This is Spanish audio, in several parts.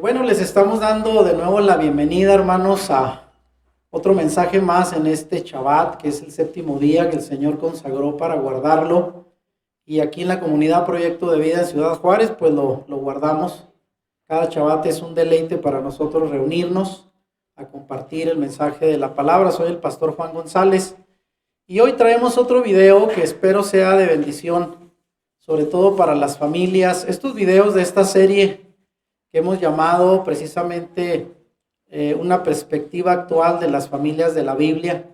Bueno, les estamos dando de nuevo la bienvenida, hermanos, a otro mensaje más en este Shabbat, que es el séptimo día que el Señor consagró para guardarlo. Y aquí en la comunidad Proyecto de Vida en Ciudad Juárez, pues lo guardamos. Cada Shabbat es un deleite para nosotros reunirnos a compartir el mensaje de la palabra. Soy el pastor Juan González y hoy traemos otro video que espero sea de bendición, sobre todo para las familias. Estos videos de esta serie que hemos llamado precisamente una perspectiva actual de las familias de la Biblia.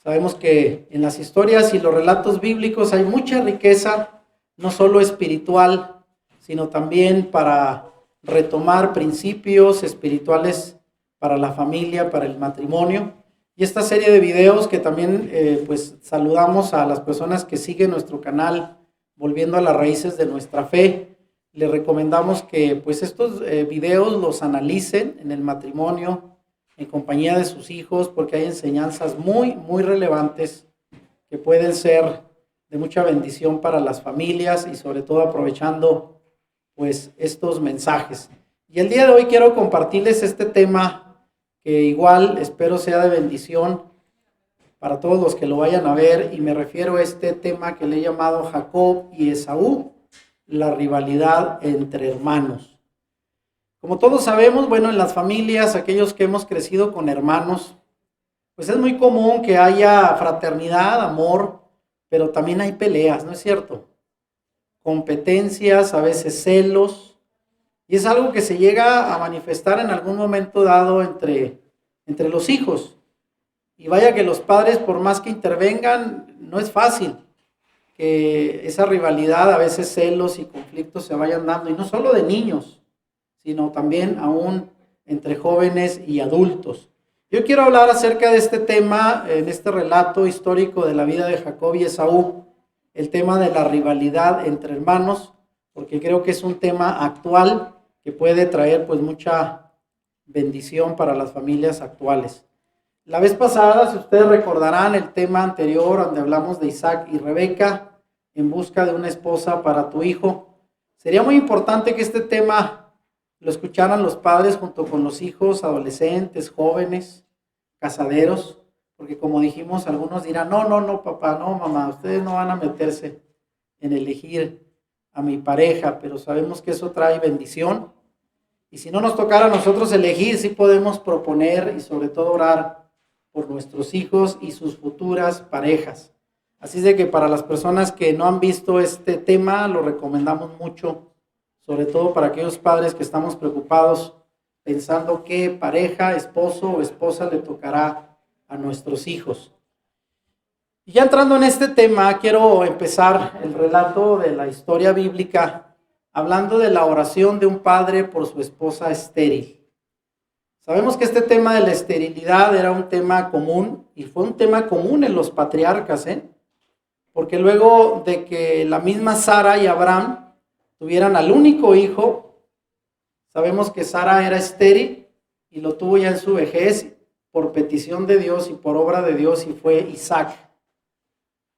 Sabemos que en las historias y los relatos bíblicos hay mucha riqueza, no solo espiritual, sino también para retomar principios espirituales para la familia, para el matrimonio. Y esta serie de videos que también pues saludamos a las personas que siguen nuestro canal, Volviendo a las Raíces de Nuestra Fe. Les recomendamos que pues estos videos los analicen en el matrimonio, en compañía de sus hijos, porque hay enseñanzas muy relevantes que pueden ser de mucha bendición para las familias y sobre todo aprovechando pues estos mensajes. Y el día de hoy quiero compartirles este tema que igual espero sea de bendición para todos los que lo vayan a ver, y me refiero a este tema que le he llamado Jacob y Esaú, la rivalidad entre hermanos. Como todos sabemos, bueno, en las familias, aquellos que hemos crecido con hermanos, pues es muy común que haya fraternidad, amor, pero también hay peleas, ¿no es cierto? Competencias, a veces celos, y es algo que se llega a manifestar en algún momento dado entre los hijos. Y vaya que los padres, por más que intervengan, no es fácil que esa rivalidad, a veces celos y conflictos se vayan dando, y no solo de niños, sino también aún entre jóvenes y adultos. Yo quiero hablar acerca de este tema, en este relato histórico de la vida de Jacob y Esaú, el tema de la rivalidad entre hermanos, porque creo que es un tema actual que puede traer pues mucha bendición para las familias actuales. La vez pasada, si ustedes recordarán el tema anterior, donde hablamos de Isaac y Rebeca, en busca de una esposa para tu hijo, sería muy importante que este tema lo escucharan los padres junto con los hijos, adolescentes, jóvenes, casaderos, porque como dijimos, algunos dirán, no, papá, no, mamá, ustedes no van a meterse en elegir a mi pareja, pero sabemos que eso trae bendición, y si no nos tocara a nosotros elegir, sí podemos proponer y sobre todo orar por nuestros hijos y sus futuras parejas. Así es de que para las personas que no han visto este tema, lo recomendamos mucho, sobre todo para aquellos padres que estamos preocupados pensando qué pareja, esposo o esposa le tocará a nuestros hijos. Y ya entrando en este tema, quiero empezar el relato de la historia bíblica hablando de la oración de un padre por su esposa estéril. Sabemos que este tema de la esterilidad era un tema común, y fue un tema común en los patriarcas, porque luego de que la misma Sara y Abraham tuvieran al único hijo, sabemos que Sara era estéril y lo tuvo ya en su vejez por petición de Dios y por obra de Dios, y fue Isaac.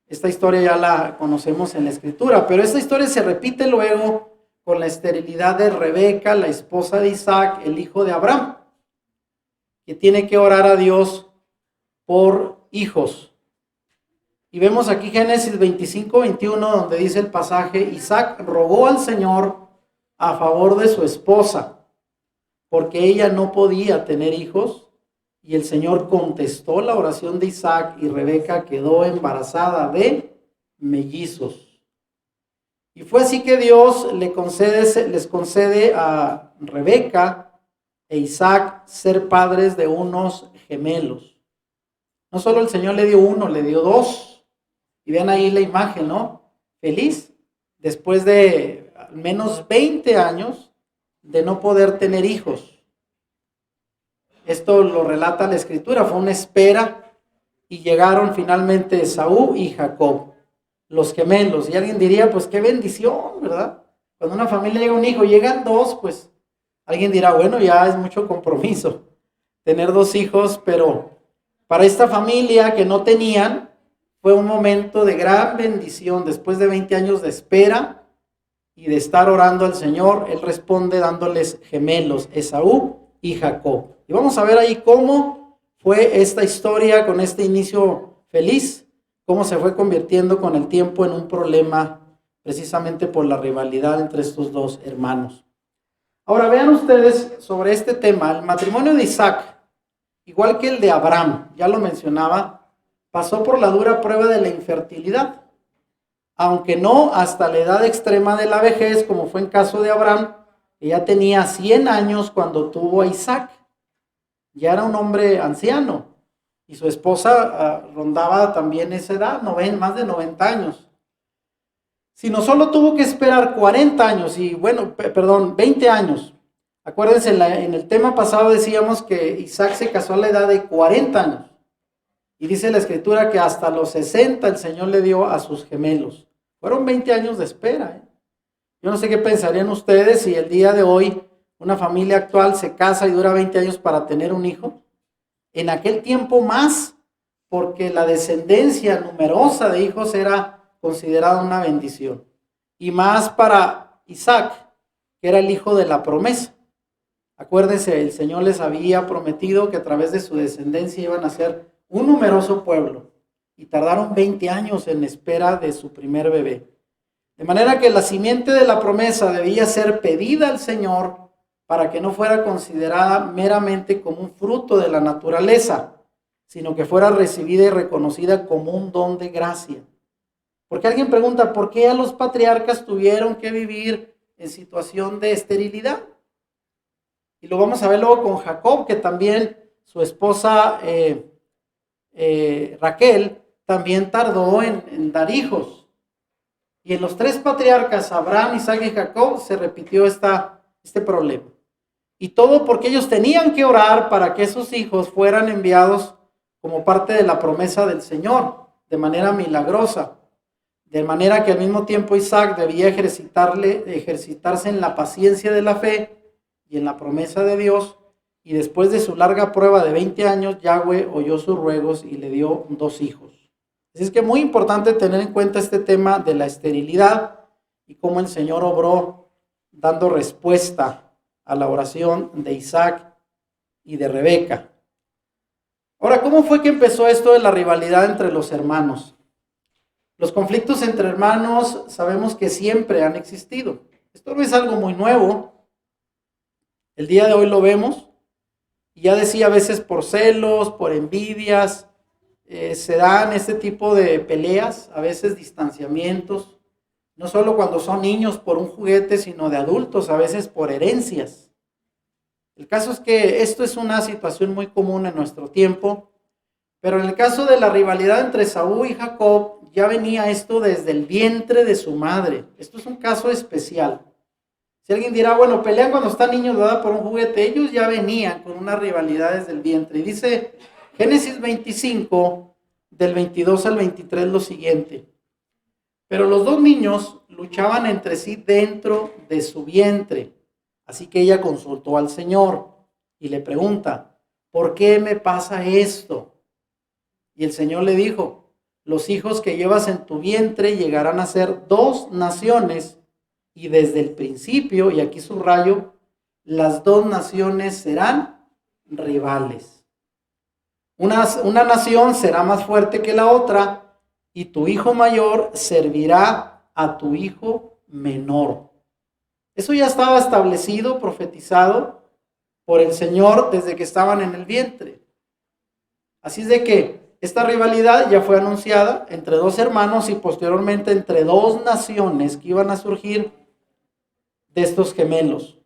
Esta historia ya la conocemos en la Escritura, pero esta historia se repite luego con la esterilidad de Rebeca, la esposa de Isaac, el hijo de Abraham, que tiene que orar a Dios por hijos. Y vemos aquí Génesis 25-21, donde dice el pasaje: Isaac rogó al Señor a favor de su esposa, porque ella no podía tener hijos, y el Señor contestó la oración de Isaac, y Rebeca quedó embarazada de mellizos. Y fue así que Dios les concede a Rebeca e Isaac ser padres de unos gemelos. No solo el Señor le dio uno, le dio dos. Y vean ahí la imagen, ¿no? Feliz, después de al menos 20 años de no poder tener hijos. Esto lo relata la Escritura, fue una espera, y llegaron finalmente Esaú y Jacob, los gemelos. Y alguien diría, pues qué bendición, ¿verdad? Cuando una familia llega un hijo, llegan dos, pues alguien dirá, bueno, ya es mucho compromiso tener dos hijos, pero para esta familia que no tenían, fue un momento de gran bendición. Después de 20 años de espera, y de estar orando al Señor, Él responde dándoles gemelos, Esaú y Jacob. Y vamos a ver ahí cómo fue esta historia con este inicio feliz, cómo se fue convirtiendo con el tiempo en un problema precisamente por la rivalidad entre estos dos hermanos. Ahora vean ustedes sobre este tema, el matrimonio de Isaac, igual que el de Abraham, ya lo mencionaba, pasó por la dura prueba de la infertilidad, aunque no hasta la edad extrema de la vejez, como fue en caso de Abraham, que ya tenía 100 años cuando tuvo a Isaac, ya era un hombre anciano, y su esposa rondaba también esa edad, más de 90 años. Sino solo tuvo que esperar 40 años, 20 años. Acuérdense, en el tema pasado decíamos que Isaac se casó a la edad de 40 años. Y dice la Escritura que hasta los 60 el Señor le dio a sus gemelos. Fueron 20 años de espera. Yo no sé qué pensarían ustedes si el día de hoy una familia actual se casa y dura 20 años para tener un hijo. En aquel tiempo más, porque la descendencia numerosa de hijos era considerada una bendición. Y más para Isaac, que era el hijo de la promesa. Acuérdense, el Señor les había prometido que a través de su descendencia iban a ser un numeroso pueblo. Y tardaron 20 años en espera de su primer bebé. De manera que la simiente de la promesa debía ser pedida al Señor para que no fuera considerada meramente como un fruto de la naturaleza, sino que fuera recibida y reconocida como un don de gracia. Porque alguien pregunta, ¿por qué a los patriarcas tuvieron que vivir en situación de esterilidad? Y lo vamos a ver luego con Jacob, que también su esposa Raquel también tardó en dar hijos. Y en los tres patriarcas, Abraham, Isaac y Jacob, se repitió este problema. Y todo porque ellos tenían que orar para que esos hijos fueran enviados como parte de la promesa del Señor, de manera milagrosa. De manera que al mismo tiempo Isaac debía ejercitarse en la paciencia de la fe y en la promesa de Dios. Y después de su larga prueba de 20 años, Yahweh oyó sus ruegos y le dio 2 hijos. Así es que es muy importante tener en cuenta este tema de la esterilidad y cómo el Señor obró dando respuesta a la oración de Isaac y de Rebeca. Ahora, ¿cómo fue que empezó esto de la rivalidad entre los hermanos? Los conflictos entre hermanos sabemos que siempre han existido. Esto no es algo muy nuevo. El día de hoy lo vemos. Y ya decía, a veces por celos, por envidias, se dan este tipo de peleas, a veces distanciamientos. No solo cuando son niños por un juguete, sino de adultos, a veces por herencias. El caso es que esto es una situación muy común en nuestro tiempo. Pero en el caso de la rivalidad entre Esaú y Jacob, ya venía esto desde el vientre de su madre. Esto es un caso especial. Si alguien dirá, bueno, pelean cuando están niños, ¿verdad? Por un juguete. Ellos ya venían con una rivalidad desde el vientre. Y dice Génesis 25, del 22 al 23, lo siguiente. Pero los 2 niños luchaban entre sí dentro de su vientre. Así que ella consultó al Señor y le pregunta, ¿por qué me pasa esto? Y el Señor le dijo, los hijos que llevas en tu vientre llegarán a ser 2 naciones, y desde el principio, y aquí subrayo, las 2 naciones serán rivales. Una nación será más fuerte que la otra, y tu hijo mayor servirá a tu hijo menor. Eso ya estaba establecido, profetizado por el Señor desde que estaban en el vientre. Así es de que esta rivalidad ya fue anunciada entre 2 hermanos y posteriormente entre 2 naciones que iban a surgir de estos gemelos.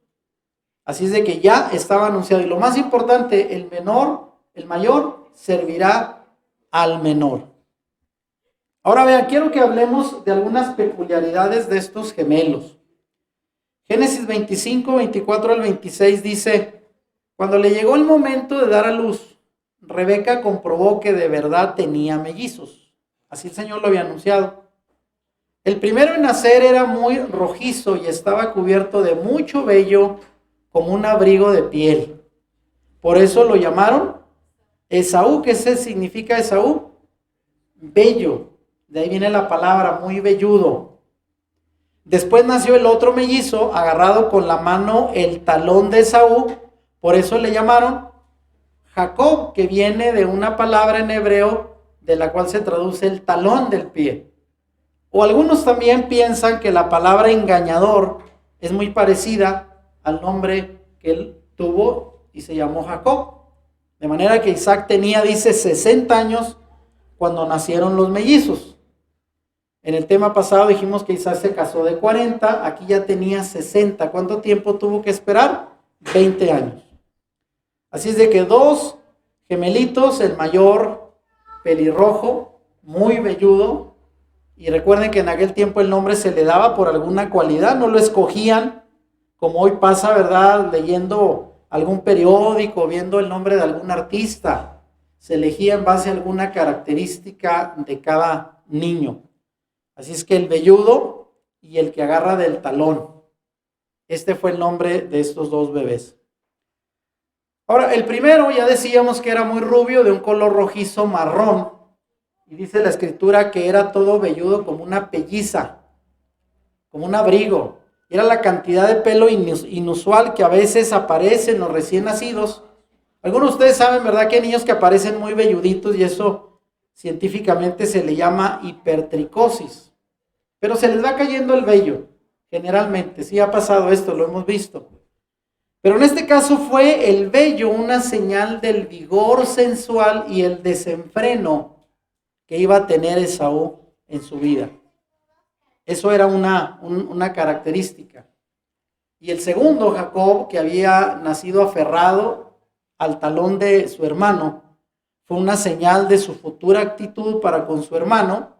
Así es de que ya estaba anunciado. Y lo más importante, el mayor servirá al menor. Ahora vean, quiero que hablemos de algunas peculiaridades de estos gemelos. Génesis 25, 24 al 26 dice, cuando le llegó el momento de dar a luz, Rebeca comprobó que de verdad tenía mellizos. Así el Señor lo había anunciado. El primero en nacer era muy rojizo y estaba cubierto de mucho vello como un abrigo de piel. Por eso lo llamaron Esaú. ¿Qué significa Esaú? Bello. De ahí viene la palabra, muy velludo. Después nació el otro mellizo, agarrado con la mano el talón de Esaú, por eso le llamaron Jacob, que viene de una palabra en hebreo de la cual se traduce el talón del pie. O algunos también piensan que la palabra engañador es muy parecida al nombre que él tuvo y se llamó Jacob. De manera que Isaac tenía, dice, 60 años cuando nacieron los mellizos. En el tema pasado dijimos que Isaac se casó de 40, aquí ya tenía 60. ¿Cuánto tiempo tuvo que esperar? 20 años. Así es de que dos gemelitos, el mayor pelirrojo, muy velludo, y recuerden que en aquel tiempo el nombre se le daba por alguna cualidad, no lo escogían, como hoy pasa, ¿verdad? Leyendo algún periódico, viendo el nombre de algún artista, se elegía en base a alguna característica de cada niño. Así es que el velludo y el que agarra del talón. Este fue el nombre de estos dos bebés. Ahora, el primero ya decíamos que era muy rubio, de un color rojizo marrón. Y dice la escritura que era todo velludo como una pelliza, como un abrigo. Era la cantidad de pelo inusual que a veces aparece en los recién nacidos. Algunos de ustedes saben, ¿verdad?, que hay niños que aparecen muy velluditos y eso científicamente se le llama hipertricosis. Pero se les va cayendo el vello, generalmente. Sí ha pasado esto, lo hemos visto. Pero en este caso fue el vello una señal del vigor sensual y el desenfreno que iba a tener Esaú en su vida. Eso era una característica. Y el segundo, Jacob, que había nacido aferrado al talón de su hermano, fue una señal de su futura actitud para con su hermano,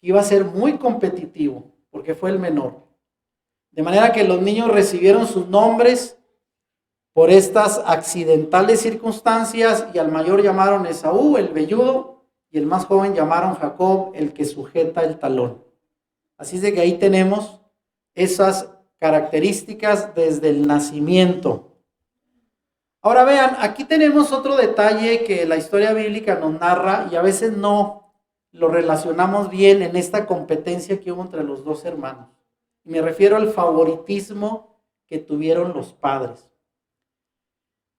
que iba a ser muy competitivo, porque fue el menor. De manera que los niños recibieron sus nombres por estas accidentales circunstancias, y al mayor llamaron Esaú, el velludo, y el más joven llamaron Jacob, el que sujeta el talón. Así es de que ahí tenemos esas características desde el nacimiento. Ahora vean, aquí tenemos otro detalle que la historia bíblica nos narra y a veces no lo relacionamos bien en esta competencia que hubo entre los dos hermanos. Me refiero al favoritismo que tuvieron los padres.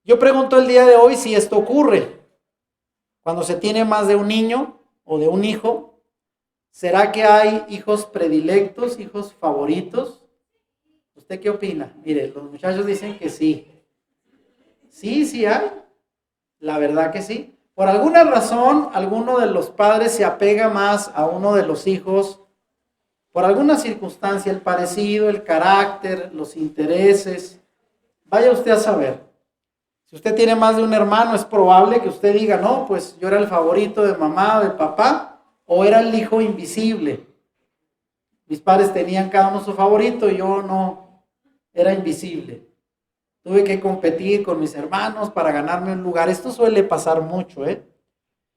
Yo pregunto el día de hoy si esto ocurre cuando se tiene más de un niño o de un hijo. ¿Será que hay hijos predilectos, hijos favoritos? ¿Usted qué opina? Mire, los muchachos dicen que sí. Sí hay. La verdad que sí. Por alguna razón, alguno de los padres se apega más a uno de los hijos. Por alguna circunstancia, el parecido, el carácter, los intereses. Vaya usted a saber. Si usted tiene más de un hermano, es probable que usted diga, no, pues yo era el favorito de mamá o de papá. O era el hijo invisible. Mis padres tenían cada uno su favorito y yo no, era invisible. Tuve que competir con mis hermanos para ganarme un lugar. Esto suele pasar mucho, ¿eh?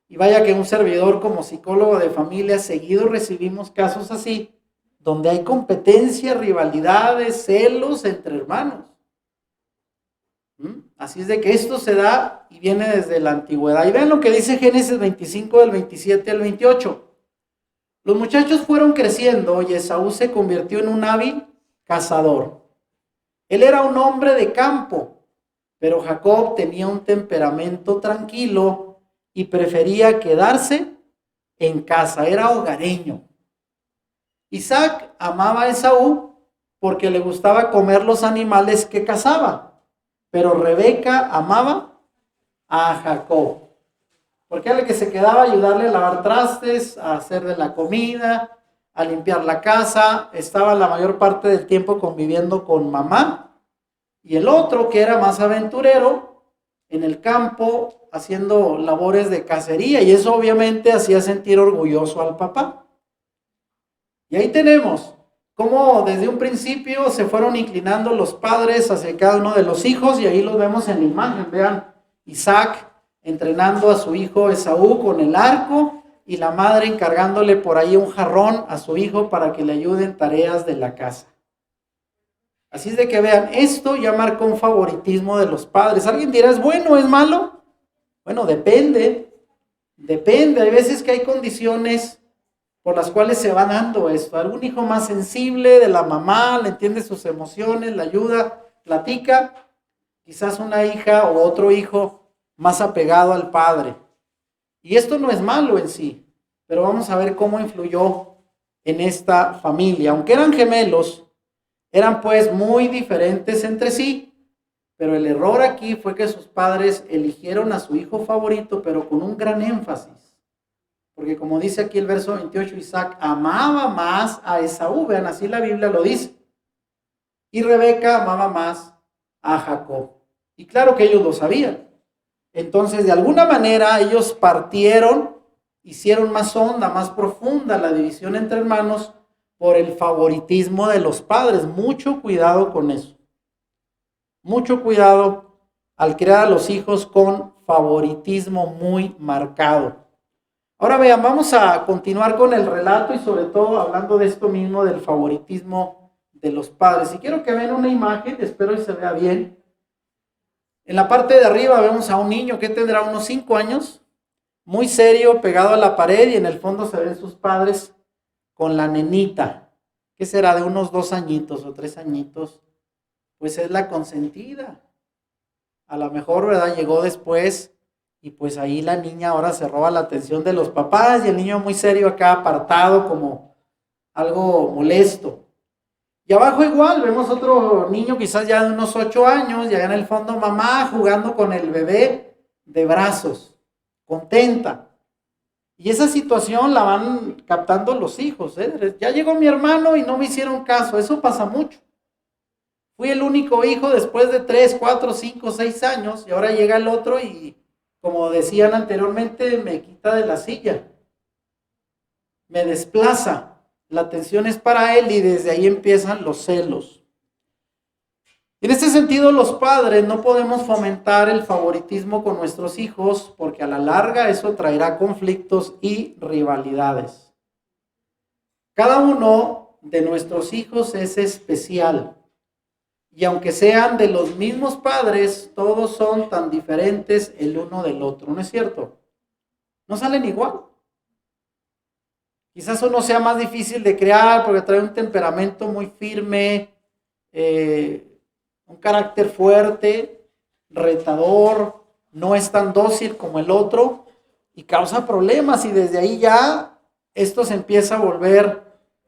Y vaya que un servidor como psicólogo de familia seguido recibimos casos así, donde hay competencia, rivalidades, celos entre hermanos. Así es de que esto se da y viene desde la antigüedad. Y vean lo que dice Génesis 25 del 27 al 28. Los muchachos fueron creciendo y Esaú se convirtió en un hábil cazador. Él era un hombre de campo, pero Jacob tenía un temperamento tranquilo y prefería quedarse en casa, era hogareño. Isaac amaba a Esaú porque le gustaba comer los animales que cazaba. Pero Rebeca amaba a Jacob, porque era el que se quedaba a ayudarle a lavar trastes, a hacer de la comida, a limpiar la casa. Estaba la mayor parte del tiempo conviviendo con mamá. Y el otro, que era más aventurero, en el campo, haciendo labores de cacería. Y eso obviamente hacía sentir orgulloso al papá. Y ahí tenemos cómo desde un principio se fueron inclinando los padres hacia cada uno de los hijos, y ahí los vemos en la imagen. Vean, Isaac entrenando a su hijo Esaú con el arco, y la madre encargándole por ahí un jarrón a su hijo para que le ayude en tareas de la casa. Así es de que vean, esto ya marca un favoritismo de los padres. ¿Alguien dirá, es bueno, es malo? Bueno, depende. Hay veces que hay condiciones por las cuales se va dando esto. Algún hijo más sensible de la mamá, le entiende sus emociones, la ayuda, platica. Quizás una hija o otro hijo más apegado al padre. Y esto no es malo en sí, pero vamos a ver cómo influyó en esta familia. Aunque eran gemelos, eran pues muy diferentes entre sí, pero el error aquí fue que sus padres eligieron a su hijo favorito, pero con un gran énfasis. Porque como dice aquí el verso 28, Isaac amaba más a Esaú, vean, así la Biblia lo dice. Y Rebeca amaba más a Jacob. Y claro que ellos lo sabían. Entonces, de alguna manera, ellos partieron, hicieron más honda, más profunda la división entre hermanos por el favoritismo de los padres. Mucho cuidado con eso. Mucho cuidado al criar a los hijos con favoritismo muy marcado. Ahora vean, vamos a continuar con el relato y sobre todo hablando de esto mismo del favoritismo de los padres. Y quiero que vean una imagen, espero que se vea bien. En la parte de arriba vemos a un niño que tendrá unos 5 años, muy serio, pegado a la pared, y en el fondo se ven sus padres con la nenita, que será de unos 2 añitos o 3 añitos, pues es la consentida. A lo mejor, ¿verdad? Llegó después y pues ahí la niña ahora se roba la atención de los papás y el niño muy serio acá apartado como algo molesto. Y abajo igual vemos otro niño quizás ya de unos 8 años y allá en el fondo mamá jugando con el bebé de brazos, contenta. Y esa situación la van captando los hijos, ¿eh? Ya llegó mi hermano y no me hicieron caso, eso pasa mucho. Fui el único hijo después de 3, 4, 5, 6 años y ahora llega el otro y, como decían anteriormente, me quita de la silla, me desplaza. La atención es para él y desde ahí empiezan los celos. En este sentido, los padres no podemos fomentar el favoritismo con nuestros hijos porque a la larga eso traerá conflictos y rivalidades. Cada uno de nuestros hijos es especial. Y aunque sean de los mismos padres, todos son tan diferentes el uno del otro, ¿no es cierto? No salen igual. Quizás uno sea más difícil de crear porque trae un temperamento muy firme, un carácter fuerte, retador, no es tan dócil como el otro y causa problemas y desde ahí ya esto se empieza a volver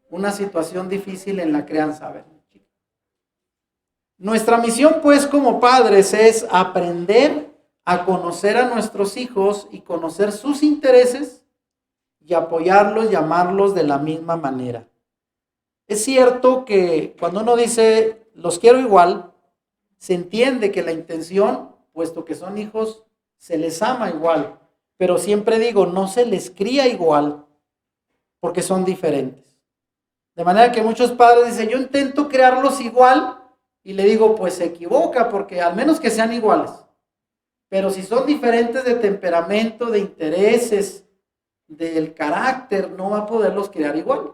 una situación difícil en la crianza. A ver. Nuestra misión, pues, como padres es aprender a conocer a nuestros hijos y conocer sus intereses y apoyarlos y amarlos de la misma manera. Es cierto que cuando uno dice los quiero igual, se entiende que la intención, puesto que son hijos, se les ama igual. Pero siempre digo, no se les cría igual porque son diferentes. De manera que muchos padres dicen, yo intento crearlos igual. Y le digo, pues se equivoca, porque al menos que sean iguales. Pero si son diferentes de temperamento, de intereses, del carácter, no va a poderlos criar igual.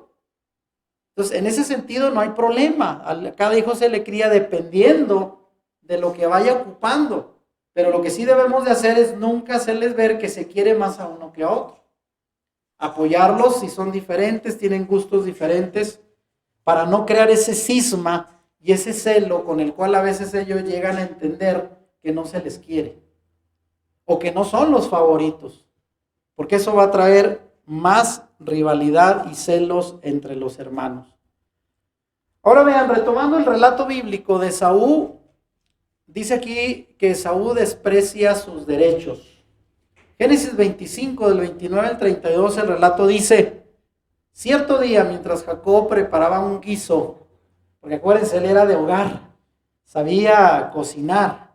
Entonces, en ese sentido no hay problema. A cada hijo se le cría dependiendo de lo que vaya ocupando. Pero lo que sí debemos de hacer es nunca hacerles ver que se quiere más a uno que a otro. Apoyarlos si son diferentes, tienen gustos diferentes, para no crear ese cisma y ese celo con el cual a veces ellos llegan a entender que no se les quiere o que no son los favoritos, porque eso va a traer más rivalidad y celos entre los hermanos. Ahora vean, retomando el relato bíblico de Esaú, dice aquí que Esaú desprecia sus derechos. Génesis 25, del 29 al 32, el relato dice, cierto día mientras Jacob preparaba un guiso, porque acuérdense, él era de hogar, sabía cocinar,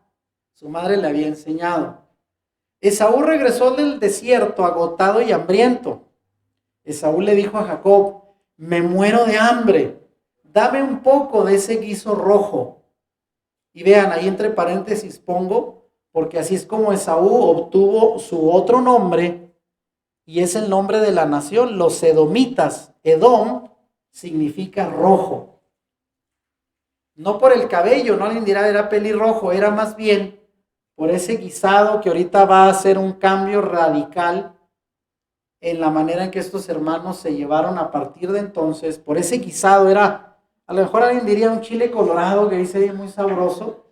su madre le había enseñado. Esaú regresó del desierto agotado y hambriento. Esaú le dijo a Jacob, me muero de hambre, dame un poco de ese guiso rojo. Y vean, ahí entre paréntesis pongo, porque así es como Esaú obtuvo su otro nombre, y es el nombre de la nación, los edomitas. Edom significa rojo. No por el cabello, no alguien dirá era pelirrojo, era más bien por ese guisado que ahorita va a hacer un cambio radical en la manera en que estos hermanos se llevaron a partir de entonces. Por ese guisado era, a lo mejor alguien diría un chile colorado que dice muy sabroso,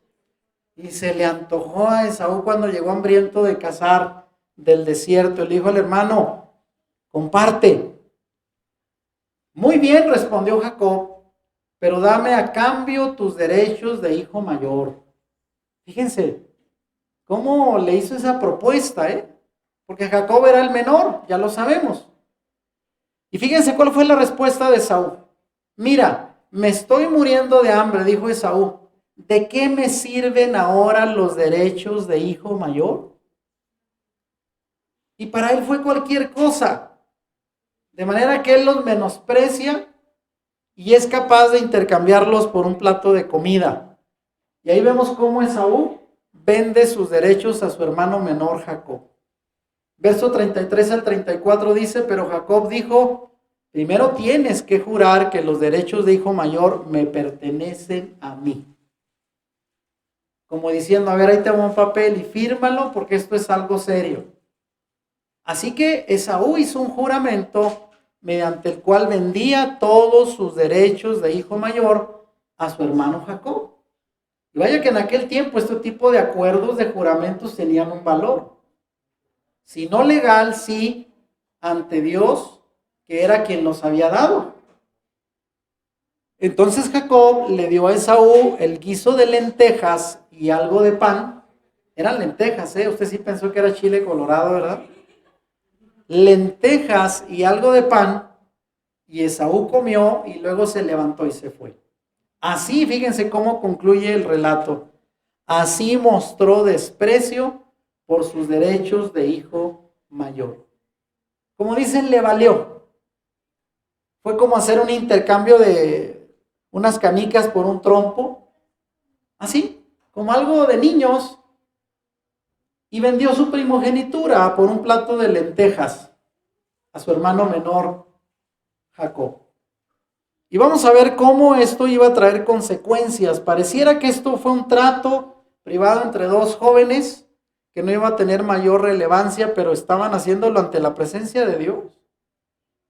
y se le antojó a Esaú cuando llegó hambriento de cazar del desierto. Le dijo al hermano, comparte. Muy bien, respondió Jacob, pero dame a cambio tus derechos de hijo mayor. Fíjense cómo le hizo esa propuesta, porque Jacob era el menor, ya lo sabemos. Y fíjense cuál fue la respuesta de Esaú. Mira, me estoy muriendo de hambre, dijo Esaú. ¿De qué me sirven ahora los derechos de hijo mayor? Y para él fue cualquier cosa. De manera que él los menosprecia y es capaz de intercambiarlos por un plato de comida. Y ahí vemos cómo Esaú vende sus derechos a su hermano menor Jacob. Verso 33 al 34 dice, pero Jacob dijo, primero tienes que jurar que los derechos de hijo mayor me pertenecen a mí. Como diciendo, a ver, ahí te hago un papel y fírmalo porque esto es algo serio. Así que Esaú hizo un juramento mediante el cual vendía todos sus derechos de hijo mayor a su hermano Jacob. Y vaya que en aquel tiempo este tipo de acuerdos, de juramentos tenían un valor. Si no legal, sí ante Dios, que era quien los había dado. Entonces Jacob le dio a Esaú el guiso de lentejas y algo de pan. Eran lentejas, Usted sí pensó que era chile colorado, ¿verdad? Lentejas y algo de pan. Y Esaú comió y luego se levantó y se fue. Así, fíjense cómo concluye el relato. Así mostró desprecio por sus derechos de hijo mayor. Como dicen, le valió. Fue como hacer un intercambio de unas canicas por un trompo. Así, como algo de niños. Y vendió su primogenitura por un plato de lentejas a su hermano menor, Jacob. Y vamos a ver cómo esto iba a traer consecuencias. Pareciera que esto fue un trato privado entre dos jóvenes que no iba a tener mayor relevancia, pero estaban haciéndolo ante la presencia de Dios.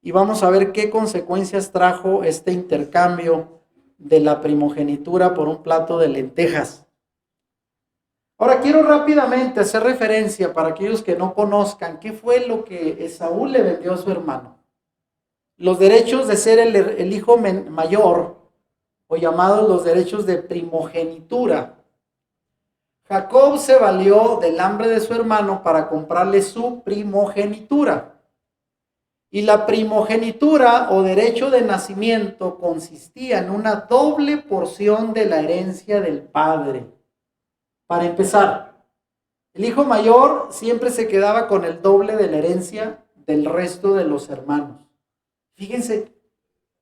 Y vamos a ver qué consecuencias trajo este intercambio de la primogenitura por un plato de lentejas. Ahora quiero rápidamente hacer referencia para aquellos que no conozcan qué fue lo que Esaú le vendió a su hermano. Los derechos de ser el hijo mayor, o llamados los derechos de primogenitura. Jacob se valió del hambre de su hermano para comprarle su primogenitura. Y la primogenitura o derecho de nacimiento consistía en una doble porción de la herencia del padre. Para empezar, el hijo mayor siempre se quedaba con el doble de la herencia del resto de los hermanos. Fíjense,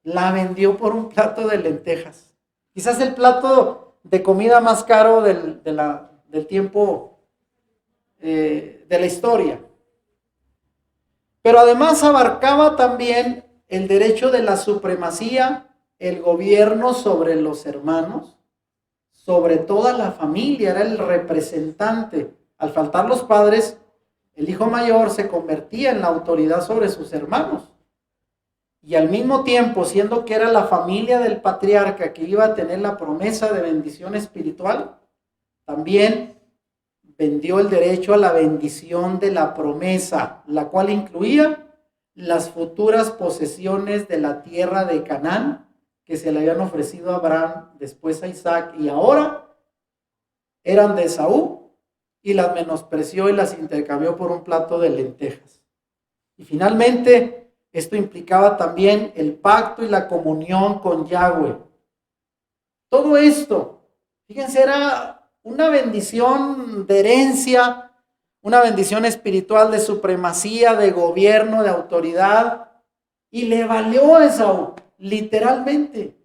la vendió por un plato de lentejas. Quizás el plato de comida más caro del tiempo, de la historia. Pero además abarcaba también el derecho de la supremacía, el gobierno sobre los hermanos, sobre toda la familia, era el representante. Al faltar los padres, el hijo mayor se convertía en la autoridad sobre sus hermanos. Y al mismo tiempo, siendo que era la familia del patriarca que iba a tener la promesa de bendición espiritual, también vendió el derecho a la bendición de la promesa, la cual incluía las futuras posesiones de la tierra de Canaán, que se le habían ofrecido a Abraham, después a Isaac, y ahora eran de Esaú, y las menospreció y las intercambió por un plato de lentejas. Y finalmente, esto implicaba también el pacto y la comunión con Yahweh. Todo esto, fíjense, era una bendición de herencia, una bendición espiritual de supremacía, de gobierno, de autoridad, y le valió a Esaú, literalmente.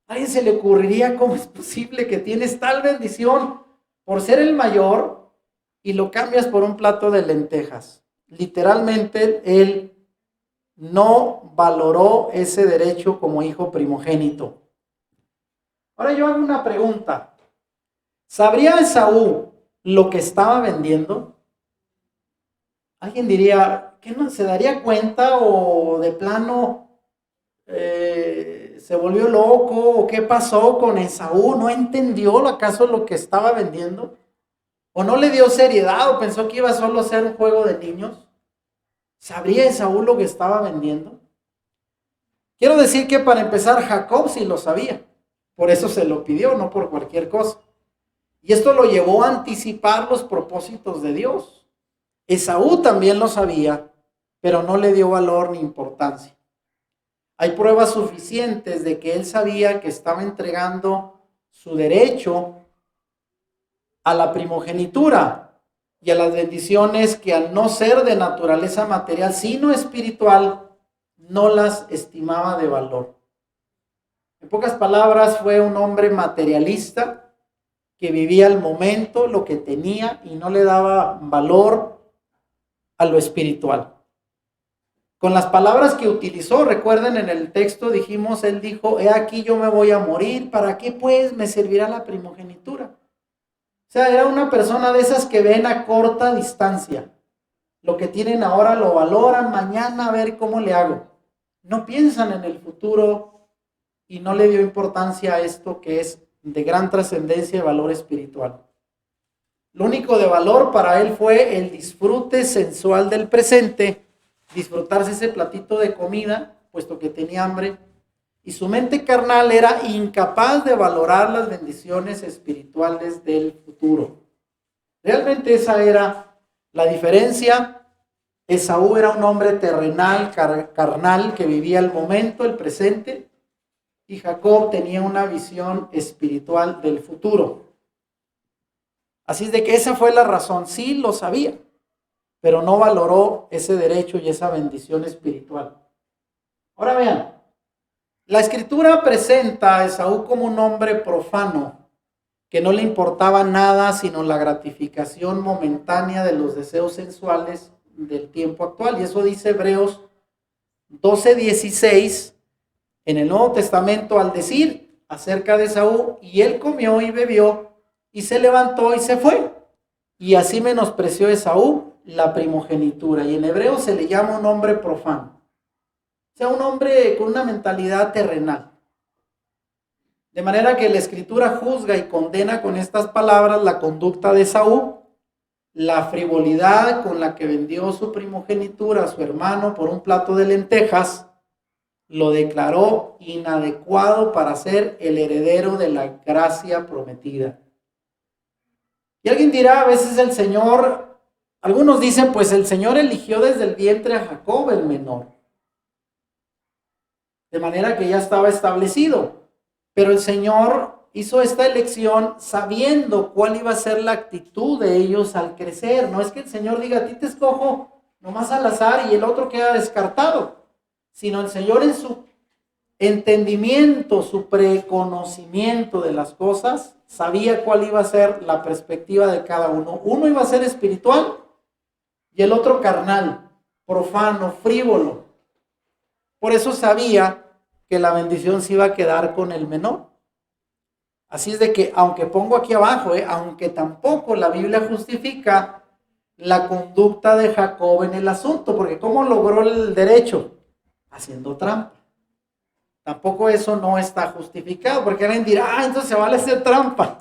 ¿A alguien se le ocurriría cómo es posible que tienes tal bendición por ser el mayor y lo cambias por un plato de lentejas? Literalmente, él no valoró ese derecho como hijo primogénito. Ahora yo hago una pregunta. ¿Sabría Esaú lo que estaba vendiendo? Alguien diría, ¿qué no se daría cuenta o de plano se volvió loco o qué pasó con Esaú? ¿No entendió acaso lo que estaba vendiendo? ¿O no le dio seriedad o pensó que iba solo a ser un juego de niños? ¿Sabría Esaú lo que estaba vendiendo? Quiero decir que para empezar Jacob sí lo sabía, por eso se lo pidió, no por cualquier cosa. Y esto lo llevó a anticipar los propósitos de Dios. Esaú también lo sabía, pero no le dio valor ni importancia. Hay pruebas suficientes de que él sabía que estaba entregando su derecho a la primogenitura y a las bendiciones que, al no ser de naturaleza material, sino espiritual, no las estimaba de valor. En pocas palabras, fue un hombre materialista que vivía el momento, lo que tenía, y no le daba valor a lo espiritual. Con las palabras que utilizó, recuerden, en el texto dijimos, él dijo, he aquí yo me voy a morir, ¿para qué pues me servirá la primogenitura? O sea, era una persona de esas que ven a corta distancia. Lo que tienen ahora lo valoran, mañana a ver cómo le hago. No piensan en el futuro y no le dio importancia a esto que es de gran trascendencia y valor espiritual. Lo único de valor para él fue el disfrute sensual del presente, disfrutarse ese platito de comida, puesto que tenía hambre, y su mente carnal era incapaz de valorar las bendiciones espirituales del futuro. Realmente esa era la diferencia. Esaú era un hombre terrenal, carnal, que vivía el momento, el presente, y Jacob tenía una visión espiritual del futuro. Así es de que esa fue la razón, sí lo sabía, pero no valoró ese derecho y esa bendición espiritual. Ahora vean, la escritura presenta a Esaú como un hombre profano, que no le importaba nada sino la gratificación momentánea de los deseos sensuales del tiempo actual. Y eso dice Hebreos 12:16 en el Nuevo Testamento al decir acerca de Esaú, y él comió y bebió y se levantó y se fue. Y así menospreció Esaú la primogenitura. Y en hebreo se le llama un hombre profano. O sea, un hombre con una mentalidad terrenal. De manera que la escritura juzga y condena con estas palabras la conducta de Esaú, la frivolidad con la que vendió su primogenitura a su hermano por un plato de lentejas, lo declaró inadecuado para ser el heredero de la gracia prometida. Y alguien dirá, a veces el Señor, algunos dicen, pues el Señor eligió desde el vientre a Jacob el menor, de manera que ya estaba establecido. Pero el Señor hizo esta elección sabiendo cuál iba a ser la actitud de ellos al crecer. No es que el Señor diga, a ti te escojo nomás al azar y el otro queda descartado, sino el Señor en su entendimiento, su preconocimiento de las cosas, sabía cuál iba a ser la perspectiva de cada uno. Uno iba a ser espiritual y el otro carnal, profano, frívolo. Por eso sabía que la bendición se iba a quedar con el menor. Así es de que, aunque pongo aquí abajo, aunque tampoco la Biblia justifica la conducta de Jacob en el asunto, porque ¿cómo logró el derecho? Haciendo trampa. Tampoco eso no está justificado, porque alguien dirá, entonces se vale hacer trampa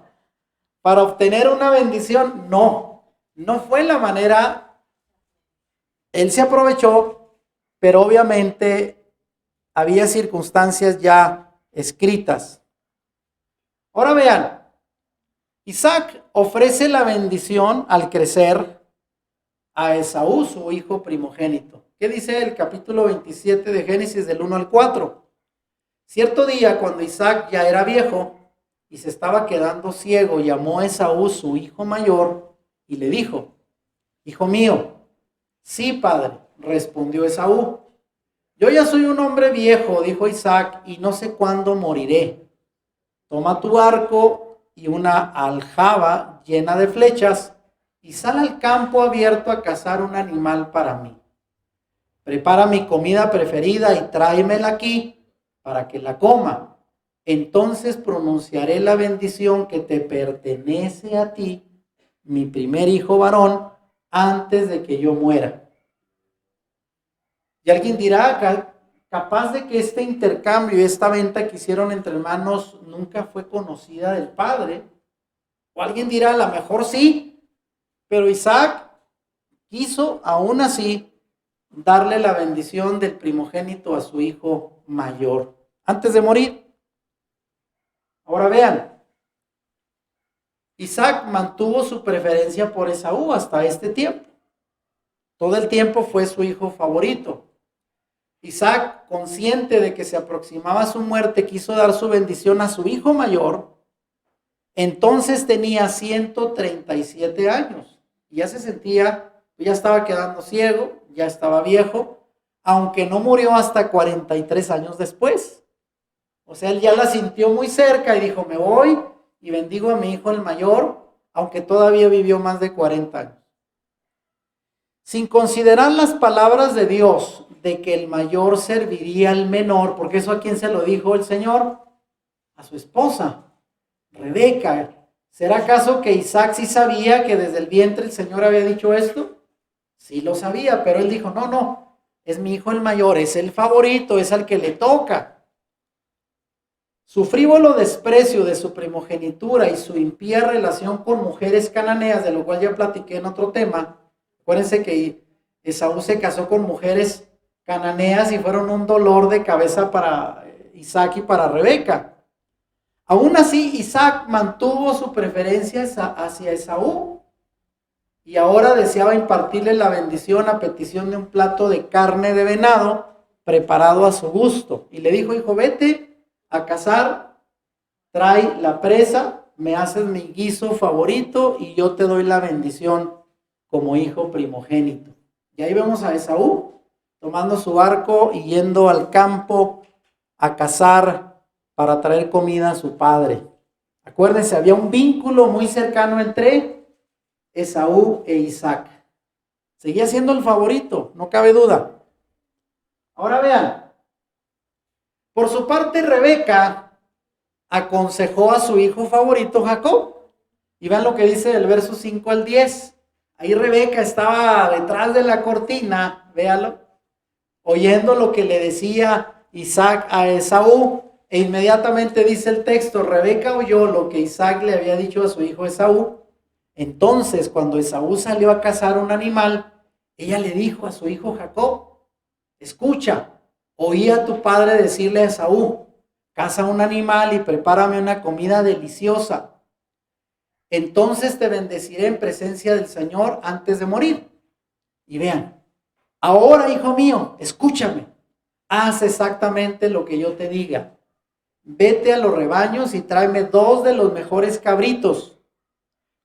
para obtener una bendición. No, no fue la manera. Él se aprovechó, pero obviamente había circunstancias ya escritas. Ahora vean, Isaac ofrece la bendición al crecer a Esaú, su hijo primogénito. ¿Qué dice el capítulo 27 de Génesis del 1 al 4? Cierto día, cuando Isaac ya era viejo y se estaba quedando ciego, llamó a Esaú, su hijo mayor, y le dijo, hijo mío. Sí, padre, respondió Esaú. Yo ya soy un hombre viejo, dijo Isaac, y no sé cuándo moriré. Toma tu arco y una aljaba llena de flechas y sal al campo abierto a cazar un animal para mí. Prepara mi comida preferida y tráemela aquí para que la coma. Entonces pronunciaré la bendición que te pertenece a ti, mi primer hijo varón, antes de que yo muera. Y alguien dirá, capaz de que este intercambio y esta venta que hicieron entre hermanos nunca fue conocida del padre. O alguien dirá, a lo mejor sí, pero Isaac quiso aún así darle la bendición del primogénito a su hijo mayor antes de morir. Ahora vean, Isaac mantuvo su preferencia por Esaú hasta este tiempo. Todo el tiempo fue su hijo favorito. Isaac, consciente de que se aproximaba su muerte, quiso dar su bendición a su hijo mayor. Entonces tenía 137 años. Ya se sentía, ya estaba quedando ciego, ya estaba viejo, aunque no murió hasta 43 años después. O sea, él ya la sintió muy cerca y dijo, me voy y bendigo a mi hijo el mayor, aunque todavía vivió más de 40 años. Sin considerar las palabras de Dios de que el mayor serviría al menor, porque eso a quién se lo dijo el Señor, a su esposa, Rebeca. ¿Será acaso que Isaac sí sabía que desde el vientre el Señor había dicho esto? Sí lo sabía, pero él dijo, no, es mi hijo el mayor, es el favorito, es al que le toca. Su frívolo desprecio de su primogenitura y su impía relación con mujeres cananeas, de lo cual ya platiqué en otro tema. Acuérdense que Esaú se casó con mujeres cananeas y fueron un dolor de cabeza para Isaac y para Rebeca. Aún así, Isaac mantuvo su preferencia hacia Esaú y ahora deseaba impartirle la bendición a petición de un plato de carne de venado preparado a su gusto. Y le dijo, hijo, vete a cazar, trae la presa, me haces mi guiso favorito y yo te doy la bendición como hijo primogénito. Y ahí vemos a Esaú tomando su barco y yendo al campo a cazar para traer comida a su padre. Acuérdense, había un vínculo muy cercano entre Esaú e Isaac. Seguía siendo el favorito, no cabe duda. Ahora vean, por su parte Rebeca aconsejó a su hijo favorito Jacob. Y vean lo que dice del verso 5 al 10. Ahí Rebeca estaba detrás de la cortina, véalo, oyendo lo que le decía Isaac a Esaú. E inmediatamente dice el texto, Rebeca oyó lo que Isaac le había dicho a su hijo Esaú. Entonces, cuando Esaú salió a cazar un animal, ella le dijo a su hijo Jacob, escucha, oí a tu padre decirle a Esaú, caza un animal y prepárame una comida deliciosa. Entonces te bendeciré en presencia del Señor antes de morir. Y vean, ahora, hijo mío, escúchame, haz exactamente lo que yo te diga. Vete a los rebaños y tráeme 2 de los mejores cabritos.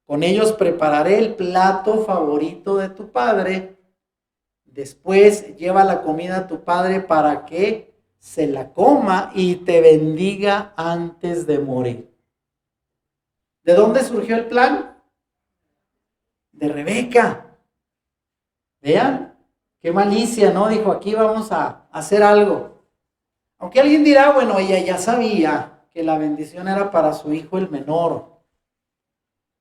Con ellos prepararé el plato favorito de tu padre. Después lleva la comida a tu padre para que se la coma y te bendiga antes de morir. ¿De dónde surgió el plan? De Rebeca. Vean, qué malicia, ¿no? Dijo, aquí vamos a hacer algo. Aunque alguien dirá, bueno, ella ya sabía que la bendición era para su hijo el menor.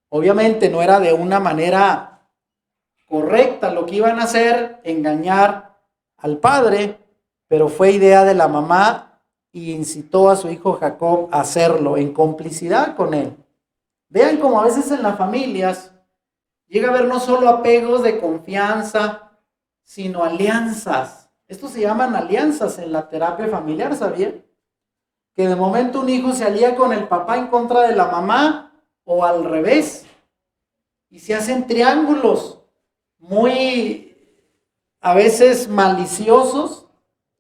Obviamente no era de una manera correcta lo que iban a hacer, engañar al padre, pero fue idea de la mamá y incitó a su hijo Jacob a hacerlo en complicidad con él. Vean cómo a veces en las familias llega a haber no solo apegos de confianza, sino alianzas. Estos se llaman alianzas en la terapia familiar, ¿sabían? Que de momento un hijo se alía con el papá en contra de la mamá o al revés. Y se hacen triángulos muy a veces maliciosos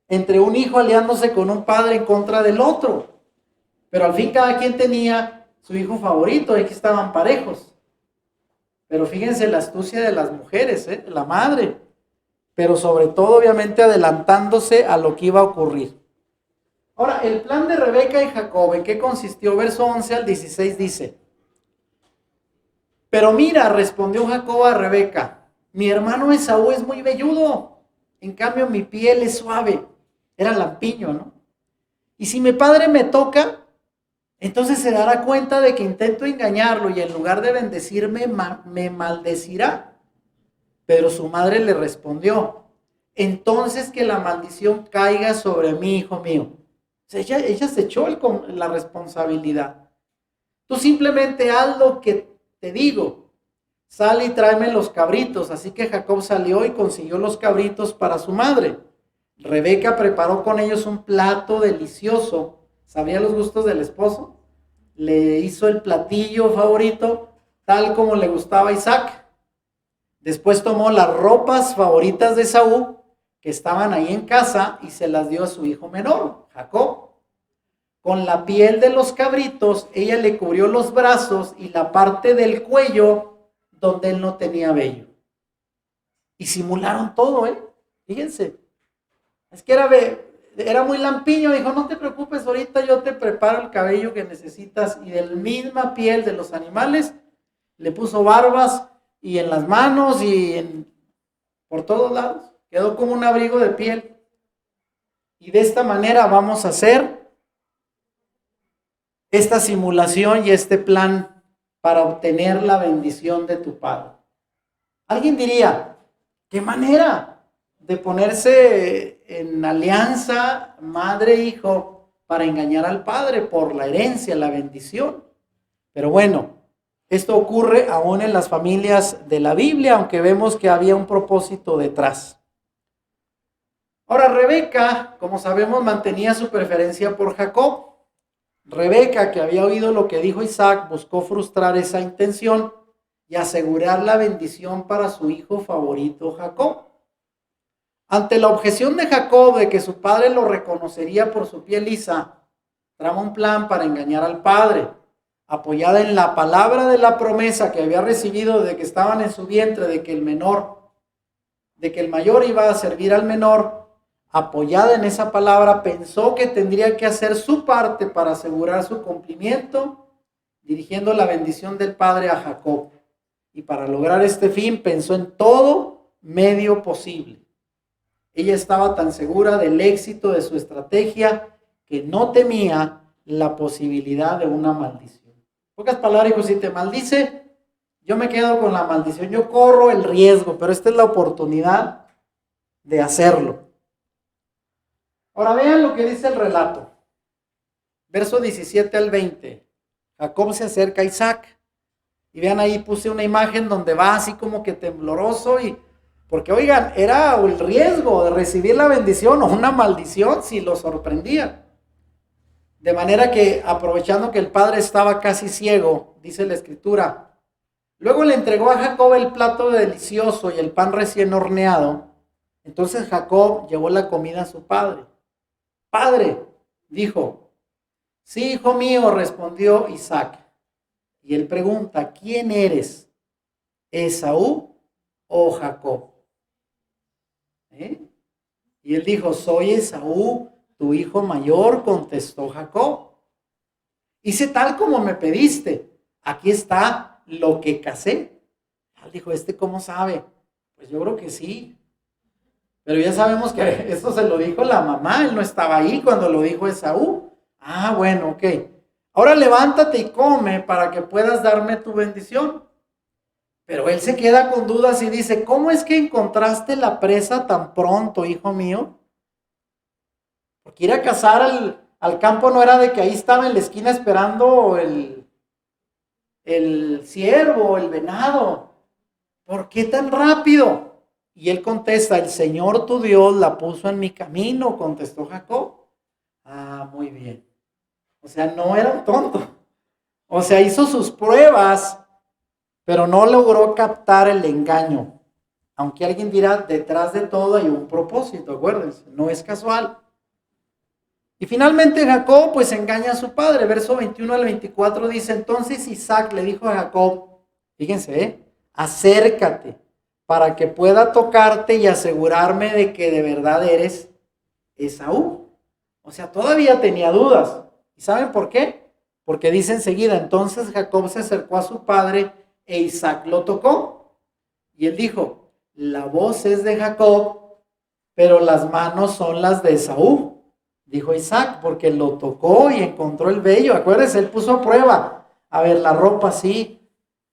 entre un hijo aliándose con un padre en contra del otro. Pero al fin cada quien tenía su hijo favorito, aquí estaban parejos. Pero fíjense la astucia de las mujeres, de la madre. Pero sobre todo, obviamente, adelantándose a lo que iba a ocurrir. Ahora, el plan de Rebeca y Jacob, ¿en qué consistió? Verso 11 al 16 dice, pero mira, respondió Jacob a Rebeca, mi hermano Esaú es muy velludo, en cambio mi piel es suave. Era lampiño, ¿no? Y si mi padre me toca, entonces se dará cuenta de que intento engañarlo y en lugar de bendecirme, me maldecirá. Pero su madre le respondió, entonces que la maldición caiga sobre mí, hijo mío. O sea, ella se echó la responsabilidad. Tú simplemente haz lo que te digo. Sale y tráeme los cabritos. Así que Jacob salió y consiguió los cabritos para su madre. Rebeca preparó con ellos un plato delicioso. ¿Sabía los gustos del esposo? Le hizo el platillo favorito, tal como le gustaba a Isaac. Después tomó las ropas favoritas de Esaú, que estaban ahí en casa, y se las dio a su hijo menor, Jacob. Con la piel de los cabritos, ella le cubrió los brazos y la parte del cuello donde él no tenía vello. Y simularon todo, fíjense. Es que era muy lampiño, dijo, no te preocupes, ahorita yo te preparo el cabello que necesitas. Y de la misma piel de los animales, le puso barbas y en las manos y por todos lados. Quedó como un abrigo de piel. Y de esta manera vamos a hacer esta simulación y este plan para obtener la bendición de tu padre. Alguien diría, ¿qué manera de ponerse en alianza madre e hijo para engañar al padre por la herencia, la bendición? Pero bueno, esto ocurre aún en las familias de la Biblia, aunque vemos que había un propósito detrás. Ahora, Rebeca, como sabemos, mantenía su preferencia por Jacob. Rebeca, que había oído lo que dijo Isaac, buscó frustrar esa intención y asegurar la bendición para su hijo favorito Jacob. Ante la objeción de Jacob de que su padre lo reconocería por su piel lisa, trama un plan para engañar al padre, apoyada en la palabra de la promesa que había recibido de que estaban en su vientre, de que el mayor iba a servir al menor. Apoyada en esa palabra, pensó que tendría que hacer su parte para asegurar su cumplimiento, dirigiendo la bendición del Padre a Jacob. Y para lograr este fin, pensó en todo medio posible. Ella estaba tan segura del éxito de su estrategia que no temía la posibilidad de una maldición. En pocas palabras, dijo, si te maldice, yo me quedo con la maldición, yo corro el riesgo, pero esta es la oportunidad de hacerlo. Ahora vean lo que dice el relato. Verso 17 al 20. Jacob se acerca a Isaac. Y vean ahí puse una imagen donde va así como que tembloroso. Porque oigan, era el riesgo de recibir la bendición o una maldición si lo sorprendía. De manera que aprovechando que el padre estaba casi ciego, dice la escritura. Luego le entregó a Jacob el plato delicioso y el pan recién horneado. Entonces Jacob llevó la comida a su padre. Padre, dijo. Sí, hijo mío, respondió Isaac. Y él pregunta, ¿quién eres? ¿Esaú o Jacob? Y él dijo, soy Esaú, tu hijo mayor, contestó Jacob. Hice tal como me pediste. Aquí está lo que casé. Él dijo, ¿cómo sabe? Pues yo creo que sí. Pero ya sabemos que esto se lo dijo la mamá, él no estaba ahí cuando lo dijo Esaú. Ah, bueno, ok. Ahora levántate y come para que puedas darme tu bendición. Pero él se queda con dudas y dice, ¿cómo es que encontraste la presa tan pronto, hijo mío? Porque ir a cazar al campo no era de que ahí estaba en la esquina esperando el ciervo, el venado. ¿Por qué tan rápido? Y él contesta, el Señor tu Dios la puso en mi camino, contestó Jacob. Ah, muy bien. O sea, no era un tonto. O sea, hizo sus pruebas, pero no logró captar el engaño. Aunque alguien dirá, detrás de todo hay un propósito, acuérdense, no es casual. Y finalmente Jacob pues engaña a su padre. Verso 21 al 24 dice, entonces Isaac le dijo a Jacob, fíjense, acércate para que pueda tocarte y asegurarme de que de verdad eres Esaú. O sea, todavía tenía dudas. ¿Y saben por qué? Porque dice enseguida, entonces Jacob se acercó a su padre e Isaac lo tocó. Y él dijo, la voz es de Jacob, pero las manos son las de Esaú. Dijo Isaac, porque lo tocó y encontró el vello. Acuérdense, él puso a prueba. A ver, la ropa sí,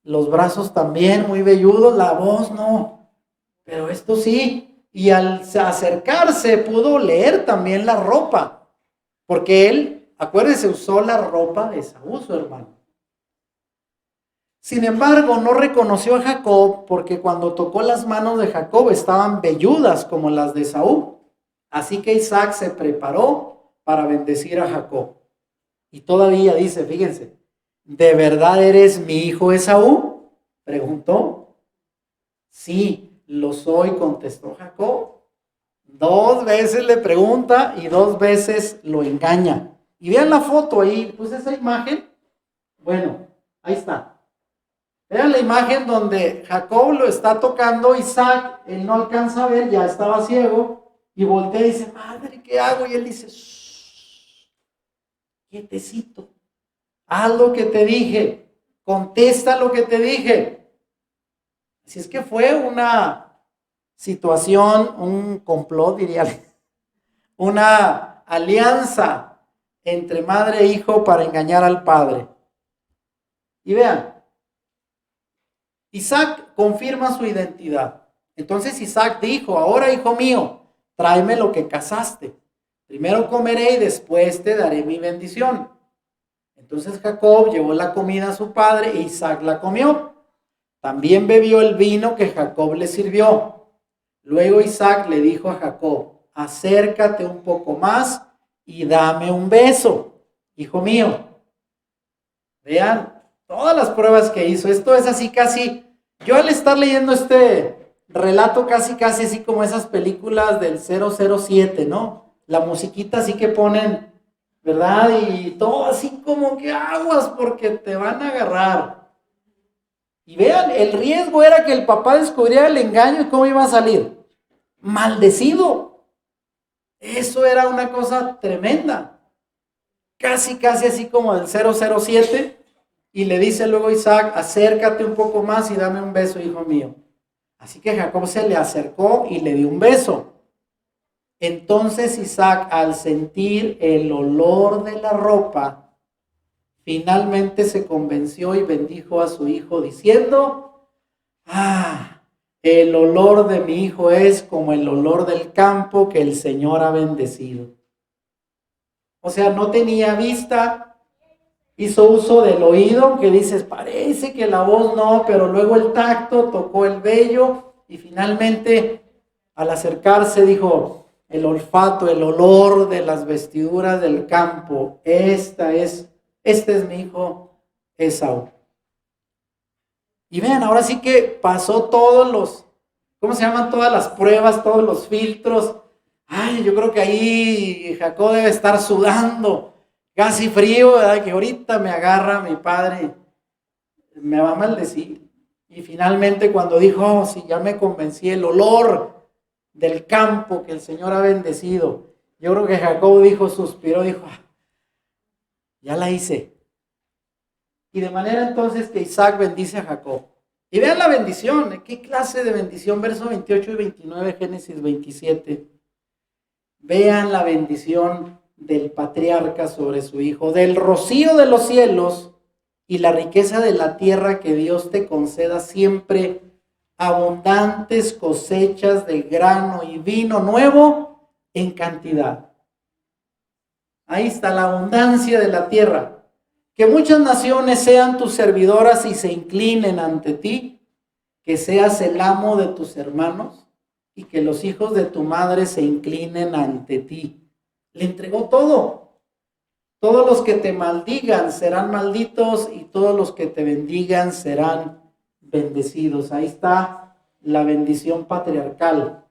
los brazos también muy velludos, la voz no. Pero esto sí. y al acercarse pudo leer también la ropa, porque él, acuérdese, usó la ropa de Esaú, su hermano. Sin embargo, no reconoció a Jacob porque cuando tocó las manos de Jacob estaban velludas como las de Esaú. Así que Isaac se preparó para bendecir a Jacob. Y todavía dice, fíjense, ¿de verdad eres mi hijo Esaú?, preguntó. Sí, lo soy, contestó Jacob. 2 veces le pregunta y 2 veces lo engaña. Y vean la foto ahí, puse esa imagen. Bueno, ahí está. Vean la imagen donde Jacob lo está tocando, Isaac, él no alcanza a ver, ya estaba ciego, y voltea y dice, madre, ¿qué hago? Y él dice, shh, quietecito, haz lo que te dije, contesta lo que te dije. Así es que fue una situación, un complot, diría, una alianza entre madre e hijo para engañar al padre. Y vean, Isaac confirma su identidad. Entonces Isaac dijo, ahora hijo mío, tráeme lo que cazaste. Primero comeré y después te daré mi bendición. Entonces Jacob llevó la comida a su padre e Isaac la comió. También bebió el vino que Jacob le sirvió. Luego Isaac le dijo a Jacob, acércate un poco más y dame un beso, hijo mío. Vean todas las pruebas que hizo. Esto es así casi, yo al estar leyendo este relato casi así como esas películas del 007, ¿no? La musiquita así que ponen, ¿verdad? Y todo así como que aguas porque te van a agarrar. Y vean, el riesgo era que el papá descubriera el engaño y cómo iba a salir. Maldecido. Eso era una cosa tremenda. Casi así como del 007. Y le dice luego Isaac, acércate un poco más y dame un beso, hijo mío. Así que Jacob se le acercó y le dio un beso. Entonces Isaac, al sentir el olor de la ropa, finalmente se convenció y bendijo a su hijo diciendo, el olor de mi hijo es como el olor del campo que el Señor ha bendecido. O sea, no tenía vista, hizo uso del oído, que dices, parece que la voz no, pero luego el tacto, tocó el vello y finalmente al acercarse dijo, el olfato, el olor de las vestiduras del campo, este es mi hijo Esaú. Y vean, ahora sí que pasó todos los, ¿cómo se llaman? Todas las pruebas, todos los filtros. Ay, yo creo que ahí Jacob debe estar sudando. Casi frío, ¿verdad? Que ahorita me agarra mi padre, me va a maldecir. Y finalmente cuando dijo, oh, sí, ya me convencí, el olor del campo que el Señor ha bendecido. Yo creo que Jacob dijo, suspiró, dijo, ya la hice. Y de manera entonces que Isaac bendice a Jacob. Y vean la bendición, ¿qué clase de bendición? Verso 28 y 29, Génesis 27. Vean la bendición del patriarca sobre su hijo, del rocío de los cielos y la riqueza de la tierra que Dios te conceda siempre abundantes cosechas de grano y vino nuevo en cantidad. Ahí está la abundancia de la tierra. Que muchas naciones sean tus servidoras y se inclinen ante ti, que seas el amo de tus hermanos y que los hijos de tu madre se inclinen ante ti. Le entregó todo. Todos los que te maldigan serán malditos y todos los que te bendigan serán bendecidos. Ahí está la bendición patriarcal.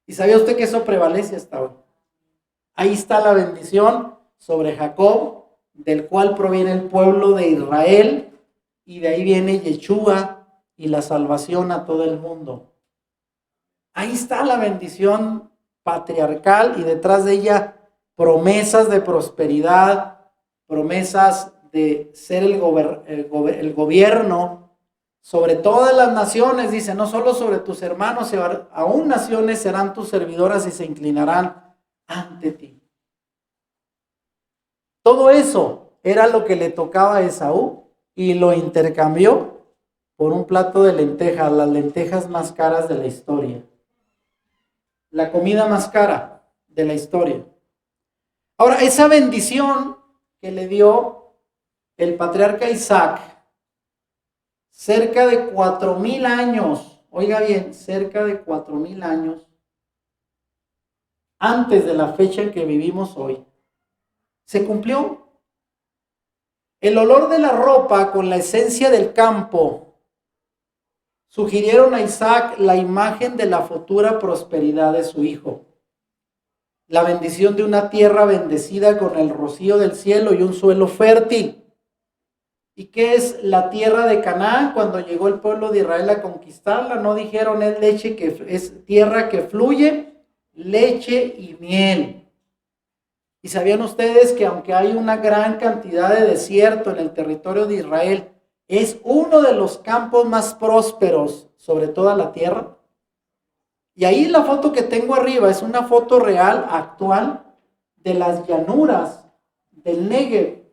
¿Y sabía usted que eso prevalece hasta hoy? Ahí está la bendición sobre Jacob, del cual proviene el pueblo de Israel, y de ahí viene Yeshua y la salvación a todo el mundo. Ahí está la bendición patriarcal y detrás de ella promesas de prosperidad, promesas de ser el gobierno sobre todas las naciones. Dice, no solo sobre tus hermanos, aún naciones serán tus servidoras y se inclinarán ante ti. Todo eso era lo que le tocaba a Esaú y lo intercambió por un plato de lentejas, las lentejas más caras de la historia. la comida más cara de la historia. Ahora, esa bendición que le dio el patriarca Isaac, cerca de 4,000 años, oiga bien, cerca de 4,000 años antes de la fecha en que vivimos hoy, se cumplió. El olor de la ropa con la esencia del campo sugirieron a Isaac la imagen de la futura prosperidad de su hijo. La bendición de una tierra bendecida con el rocío del cielo y un suelo fértil. ¿Y qué es la tierra de Canaán? Cuando llegó el pueblo de Israel a conquistarla, no dijeron es tierra que fluye leche y miel. Y sabían ustedes que aunque hay una gran cantidad de desierto en el territorio de Israel, es uno de los campos más prósperos sobre toda la tierra. Y ahí la foto que tengo arriba es una foto real, actual, de las llanuras del Negev,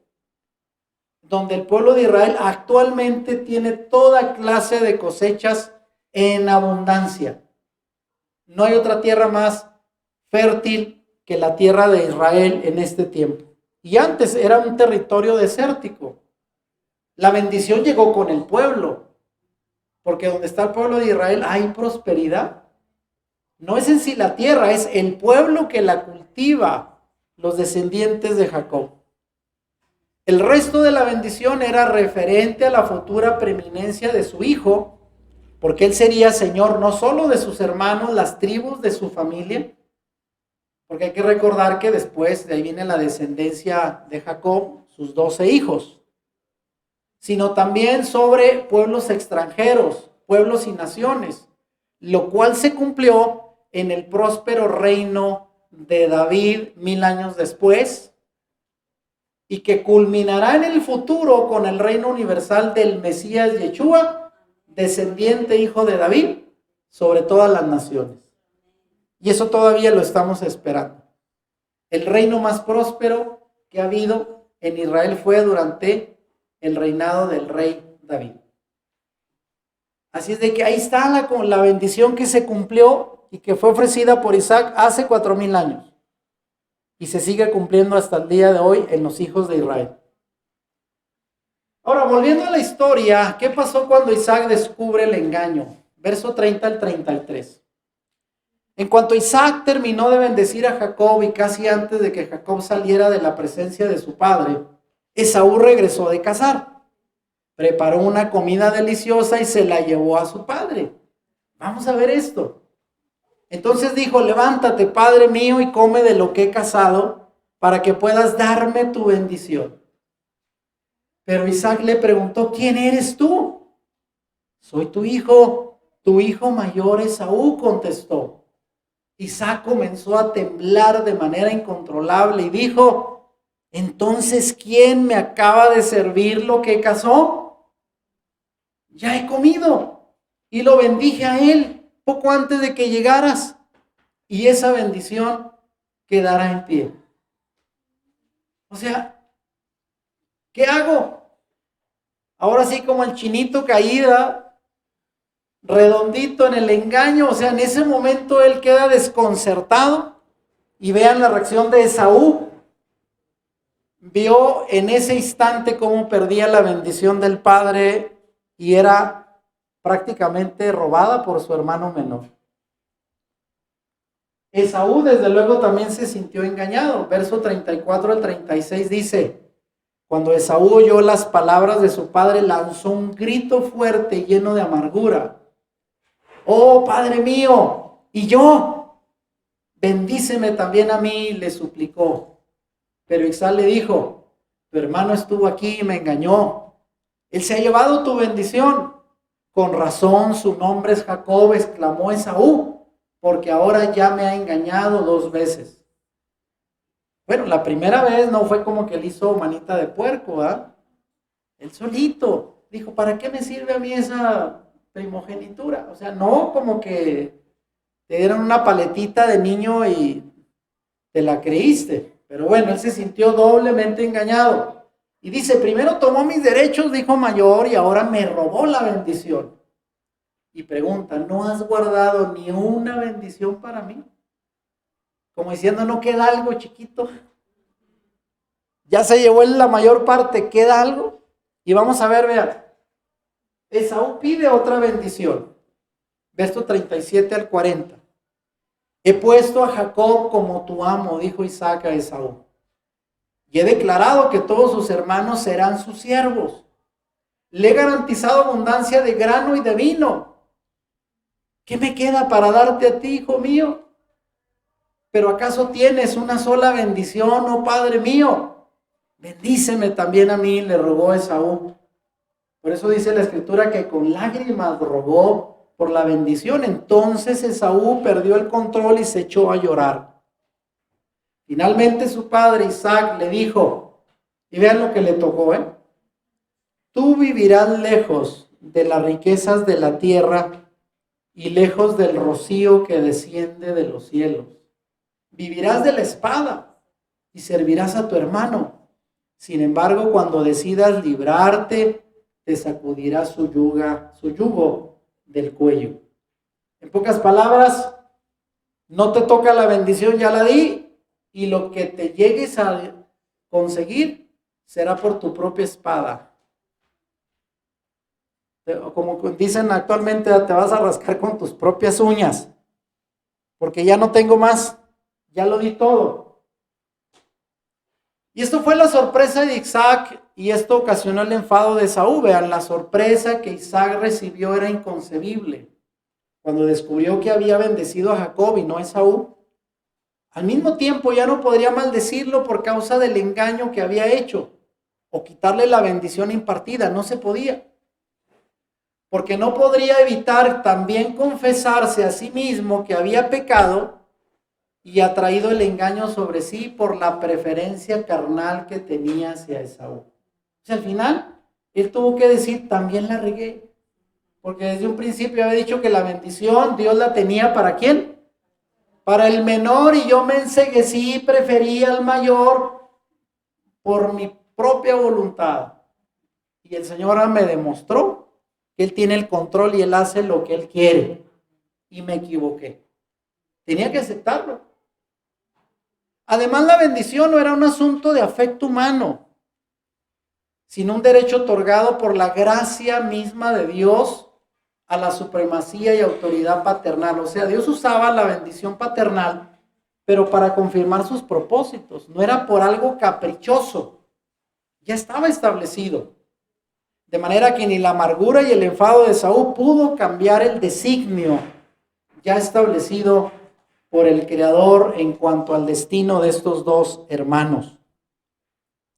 donde el pueblo de Israel actualmente tiene toda clase de cosechas en abundancia. No hay otra tierra más fértil que la tierra de Israel en este tiempo. Y antes era un territorio desértico. La bendición llegó con el pueblo, porque donde está el pueblo de Israel hay prosperidad. No es en sí la tierra, es el pueblo que la cultiva, los descendientes de Jacob. El resto de la bendición era referente a la futura preeminencia de su hijo, porque él sería señor no solo de sus hermanos, las tribus de su familia, porque hay que recordar que después de ahí viene la descendencia de Jacob, sus 12 hijos, sino también sobre pueblos extranjeros, pueblos y naciones, lo cual se cumplió en el próspero reino de David 1000 años después, y que culminará en el futuro con el reino universal del Mesías Yeshua, descendiente hijo de David, sobre todas las naciones. Y eso todavía lo estamos esperando. El reino más próspero que ha habido en Israel fue durante el reinado del rey David. Así es de que ahí está la bendición que se cumplió y que fue ofrecida por Isaac hace 4,000 años. Y se sigue cumpliendo hasta el día de hoy en los hijos de Israel. Ahora, volviendo a la historia, ¿qué pasó cuando Isaac descubre el engaño? Verso 30 al 33. En cuanto Isaac terminó de bendecir a Jacob y casi antes de que Jacob saliera de la presencia de su padre, Esaú regresó de cazar. Preparó una comida deliciosa y se la llevó a su padre. Vamos a ver esto. Entonces dijo, levántate, padre mío, y come de lo que he cazado, para que puedas darme tu bendición. Pero Isaac le preguntó, ¿quién eres tú? Soy tu hijo mayor Esaú, contestó. Isaac comenzó a temblar de manera incontrolable y dijo, entonces, ¿quién me acaba de servir lo que cazó? Ya he comido y lo bendije a él poco antes de que llegaras, y esa bendición quedará en pie. O sea, ¿qué hago? Ahora sí, como el chinito caída, redondito en el engaño, o sea, en ese momento él queda desconcertado, y vean la reacción de Esaú. Vio en ese instante cómo perdía la bendición del padre y era prácticamente robada por su hermano menor. Esaú desde luego también se sintió engañado. Verso 34 al 36 dice, cuando Esaú oyó las palabras de su padre, lanzó un grito fuerte lleno de amargura. Oh, padre mío, ¿y yo? Bendíceme también a mí, le suplicó. Pero Isaac le dijo, tu hermano estuvo aquí y me engañó. Él se ha llevado tu bendición. Con razón su nombre es Jacob, exclamó Esaú, porque ahora ya me ha engañado 2 veces. Bueno, la primera vez no fue como que le hizo manita de puerco, ¿ah? Él solito dijo, ¿para qué me sirve a mí esa primogenitura? O sea, no como que te dieron una paletita de niño y te la creíste. Pero bueno, él se sintió doblemente engañado. Y dice, primero tomó mis derechos de hijo mayor y ahora me robó la bendición. Y pregunta, ¿no has guardado ni una bendición para mí? Como diciendo, no queda algo, chiquito. Ya se llevó la mayor parte, queda algo. Y vamos a ver, vean. Esaú pide otra bendición. Verso 37 al 40. He puesto a Jacob como tu amo, dijo Isaac a Esaú. Y he declarado que todos sus hermanos serán sus siervos. Le he garantizado abundancia de grano y de vino. ¿Qué me queda para darte a ti, hijo mío? ¿Pero acaso tienes una sola bendición, oh Padre mío? Bendíceme también a mí, le rogó Esaú. Por eso dice la Escritura que con lágrimas rogó por la bendición. Entonces Esaú perdió el control y se echó a llorar. Finalmente su padre Isaac le dijo, y vean lo que le tocó, tú vivirás lejos de las riquezas de la tierra y lejos del rocío que desciende de los cielos. Vivirás de la espada y servirás a tu hermano. Sin embargo, cuando decidas librarte, te sacudirá su yugo del cuello. En pocas palabras, no te toca la bendición, ya la di, y lo que te llegues a conseguir será por tu propia espada. Como dicen actualmente, te vas a rascar con tus propias uñas, porque ya no tengo más, ya lo di todo. Y esto fue la sorpresa de Isaac, y esto ocasionó el enfado de Esaú. Vean, la sorpresa que Isaac recibió era inconcebible. Cuando descubrió que había bendecido a Jacob y no a Esaú, al mismo tiempo ya no podría maldecirlo por causa del engaño que había hecho, o quitarle la bendición impartida, no se podía. Porque no podría evitar también confesarse a sí mismo que había pecado y atraído el engaño sobre sí por la preferencia carnal que tenía hacia Esaú. O sea, al final, él tuvo que decir, también la regué. Porque desde un principio había dicho que la bendición Dios la tenía ¿para quién? Para el menor, y yo me enceguecí, preferí al mayor por mi propia voluntad. Y el Señor me demostró que Él tiene el control y Él hace lo que Él quiere. Y me equivoqué. Tenía que aceptarlo. Además, la bendición no era un asunto de afecto humano, sino un derecho otorgado por la gracia misma de Dios a la supremacía y autoridad paternal. O sea, Dios usaba la bendición paternal, pero para confirmar sus propósitos. No era por algo caprichoso. Ya estaba establecido. De manera que ni la amargura y el enfado de Esaú pudo cambiar el designio ya establecido por el Creador en cuanto al destino de estos dos hermanos.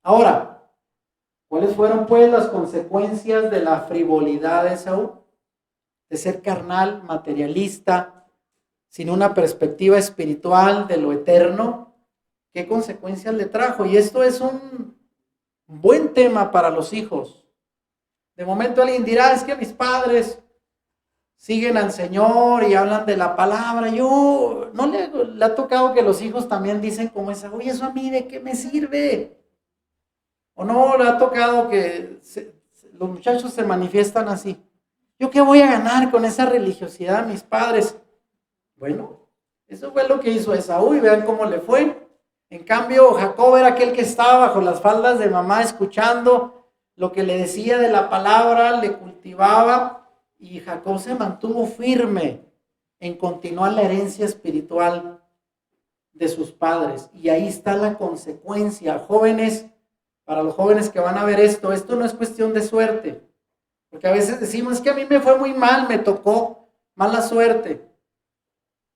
Ahora, ¿cuáles fueron pues las consecuencias de la frivolidad de Esaú? De ser carnal, materialista, sin una perspectiva espiritual de lo eterno. ¿Qué consecuencias le trajo? Y esto es un buen tema para los hijos. De momento alguien dirá, es que mis padres siguen al Señor y hablan de la palabra. Yo, no le ha tocado que los hijos también dicen como esa, oye, eso a mí de qué me sirve. O no le ha tocado que los muchachos se manifiestan así. ¿Yo qué voy a ganar con esa religiosidad de mis padres? Bueno, eso fue lo que hizo Esaú y vean cómo le fue. En cambio, Jacob era aquel que estaba bajo las faldas de mamá escuchando lo que le decía de la palabra, le cultivaba, y Jacob se mantuvo firme en continuar la herencia espiritual de sus padres. Y ahí está la consecuencia. Jóvenes, para los jóvenes que van a ver esto no es cuestión de suerte. Porque a veces decimos, es que a mí me fue muy mal, me tocó mala suerte